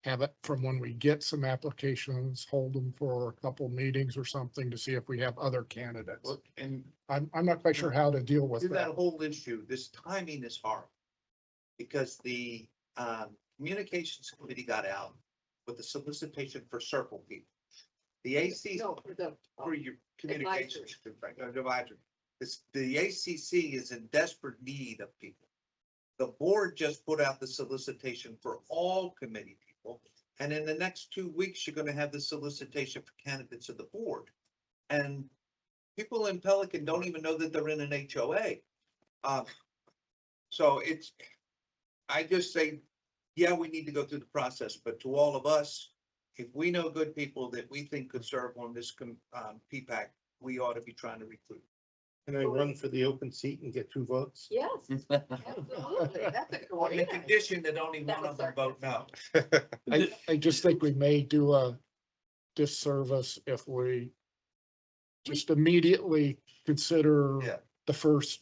have it from when we get some applications, hold them for a couple meetings or something to see if we have other candidates. And I'm not quite sure how to deal with through that that. whole issue, this timing is hard. Because the communications committee got out with the solicitation for circle people. The AC, No, for the, for your communications, advisory. The ACC is in desperate need of people. The board just put out the solicitation for all committee people. And in the next 2 weeks, you're gonna have the solicitation for candidates of the board. And people in Pelican don't even know that they're in an HOA. So I just say, yeah, we need to go through the process, but to all of us, if we know good people that we think could serve on this PPAC, we ought to be trying to recruit. Can I run for the open seat and get 2 votes? yes, absolutely. That's a On the great idea. condition that only one of them vote no. I just think we may do a disservice if we just immediately consider Yeah. the first.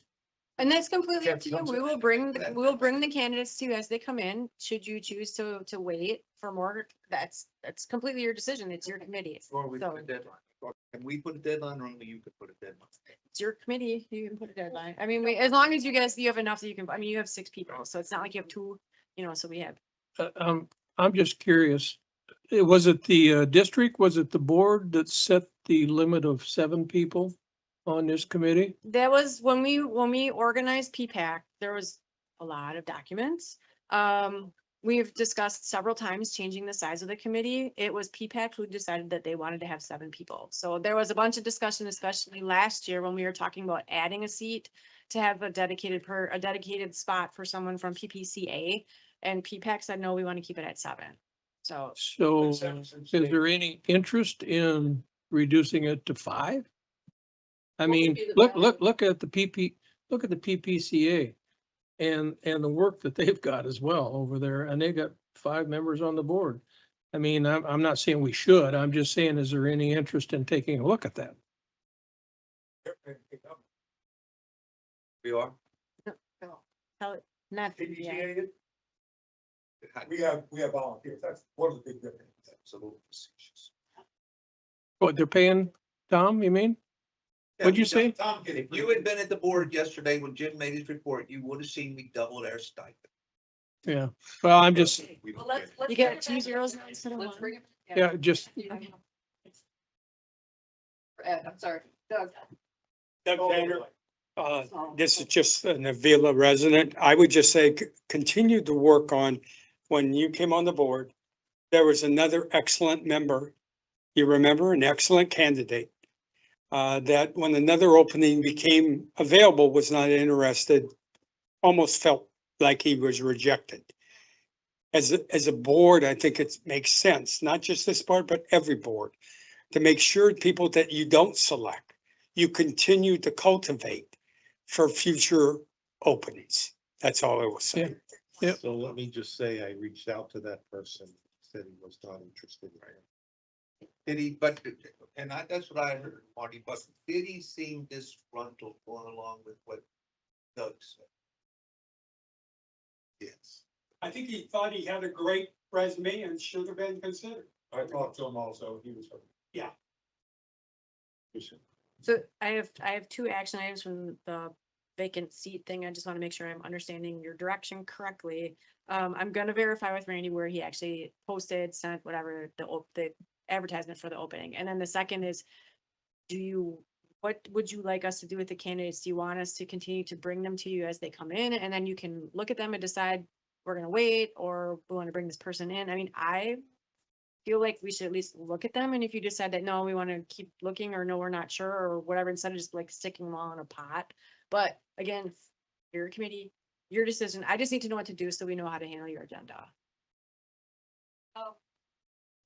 And that's completely up to you. Comes We will bring, we'll bring the candidates to you as they come in. Should you choose to wait for more, that's completely your decision. It's your committee. Or we So- put a deadline. Can we put a deadline or only you could put a deadline? It's your committee. You can put a deadline. I mean, as long as you have enough that you can, I mean, you have 6 people, so it's not like you have 2, so we have. I'm just curious. Was it the district, was it the board that set the limit of 7 people on this committee? That was when we organized PPAC, there was a lot of documents. we've discussed several times changing the size of the committee. It was PPAC who decided that they wanted to have 7 people. So there was a bunch of discussion, especially last year when we were talking about adding a seat to have a dedicated spot for someone from PPCA. And PPAC said, no, we want to keep it at 7. So So is there any interest in reducing it to 5? I What would mean, be the look value? at the PPCA and the work that they've got as well over there, and they got 5 members on the board. I mean, I'm not saying we should, I'm just saying, is there any interest in taking a look at that? We are. not, yeah. We have volunteers. That's one of the big differences. Absolutely. What, they're paying Tom, you mean? What'd you say? If you had been at the board yesterday when Jim made his report, you would have seen me double their stipend. Yeah, well, I'm just, Well, let's You bring got it 2 back. zeros now instead of Let's 1. bring it. yeah, just, Ed, I'm sorry, Doug. Doug Vander, this is just an Avila resident. I would just say, continue to work on, when you came on the board, there was another excellent member. You remember, an excellent candidate. That when another opening became available, was not interested, almost felt like he was rejected. As a board, I think it makes sense, not just this board, but every board, to make sure people that you don't select, you continue to cultivate for future openings. That's all I will say. Yep. So let me just say, I reached out to that person, said he was not interested. Did he, but, and that's what I heard, Marty, but did he seem disgruntled going along with what Doug said? Yes. I think he thought he had a great resume and should have been considered. I talked to him also. He was. Yeah. So I have 2 action items from the vacant seat thing. I just want to make sure I'm understanding your direction correctly. I'm gonna verify with Randy where he actually posted, sent whatever the advertisement for the opening. And then the second is, what would you like us to do with the candidates? Do you want us to continue to bring them to you as they come in, and then you can look at them and decide we're gonna wait, or we want to bring this person in? I mean, I feel like we should at least look at them, and if you decide that, no, we want to keep looking, or no, we're not sure, or whatever, instead of just like sticking them all in a pot. But again, your committee, your decision. I just need to know what to do so we know how to handle your agenda.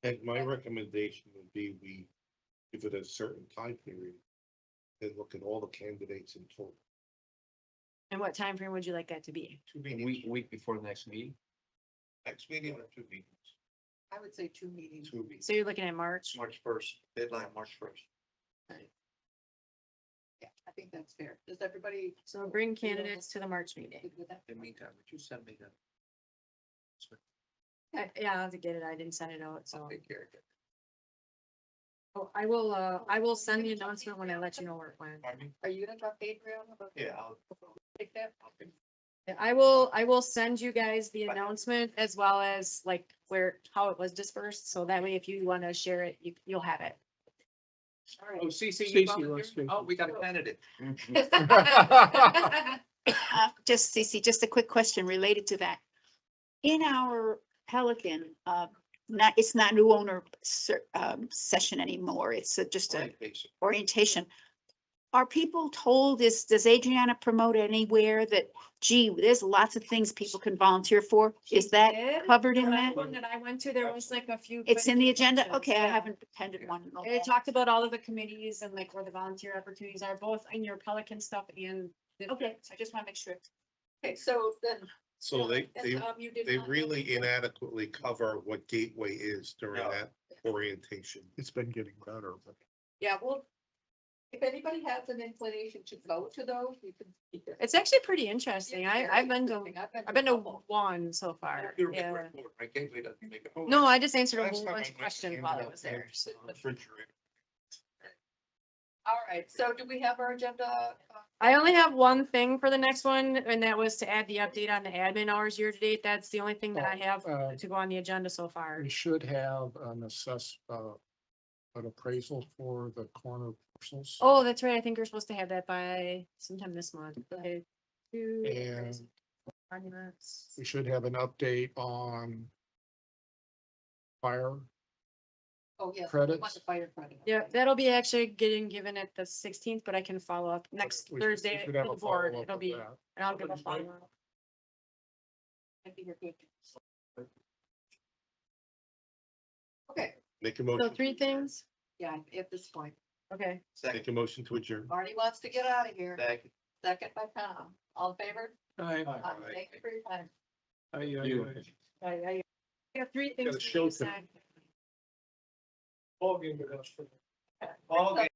And my recommendation would be we give it a certain time period. And look at all the candidates in total. And what time frame would you like that to be? 2 A meetings, week before the next meeting. next meeting or 2 meetings? I would say 2 meetings. 2 meetings. So you're looking at March? March 1st, deadline March 1st. Yeah, I think that's fair. Does everybody? So bring candidates to the March meeting. good with that? In the meantime, would you send me that? Yeah, I'll have to get it. I didn't send it out, so. Take care of it. Oh, I will send the announcement when I let you know where it went. Pardon me? Are you gonna talk to Adrian about? Yeah, I'll. Take that? Yeah, I will send you guys the announcement as well as like how it was dispersed. So that way, if you want to share it, you'll have it. All right. Oh, CC, Stacy you volunteered? wants to- Oh, we got a candidate. Just Cece, just a quick question related to that. In our Pelican, it's not new owner session anymore. It's just a Orientation. orientation. Are people told does Adriana promote anywhere that, gee, there's lots of things people can volunteer for? Is that covered in The that? one that I went to, there was like a few. It's in the agenda? functions, Okay, I yeah. haven't attended one. And it talked about all of the committees and like where the volunteer opportunities are, both in your Pelican stuff and. Okay, I just want to make sure. Okay, so then. So they you did they not- really inadequately cover what Gateway is during No. that orientation. It's been getting better, but. Yeah, well, if anybody has an inclination to go to those, you can. speak it. It's actually pretty interesting. It's very I've been to interesting. I've been to a couple. one so far. You're a Yeah. report, right? Gateway doesn't make a. No, I just answered a Last whole time I bunch of went, they questions handed while I out was there. the refrigerator. All right, so do we have our agenda? I only have one thing for the next one, and that was to add the update on the admin hours year to date. That's the only thing that I have to go on the agenda so far. We should have an appraisal for the corner parcels. Oh, that's right. I think you're supposed to have that by sometime this month. Okay. And Monuments. We should have an update on fire. Oh, yes. Credits? Want the fire credit. Yeah, that'll be actually getting given at the 16th, but I can follow up next We should- we Thursday should for have the a board. follow-up It'll of be, that. and I'll give a follow up. I think you're good. Okay, Make a So motion. 3 things. yeah, at this point, Okay. Second, Make a motion to adjourn. Marty wants to get out of here. second. Second by Tom. All in favor? I, Thank you for your time. I have 3 things. Gotta for show you to- to sign. ball game with us. Ball game.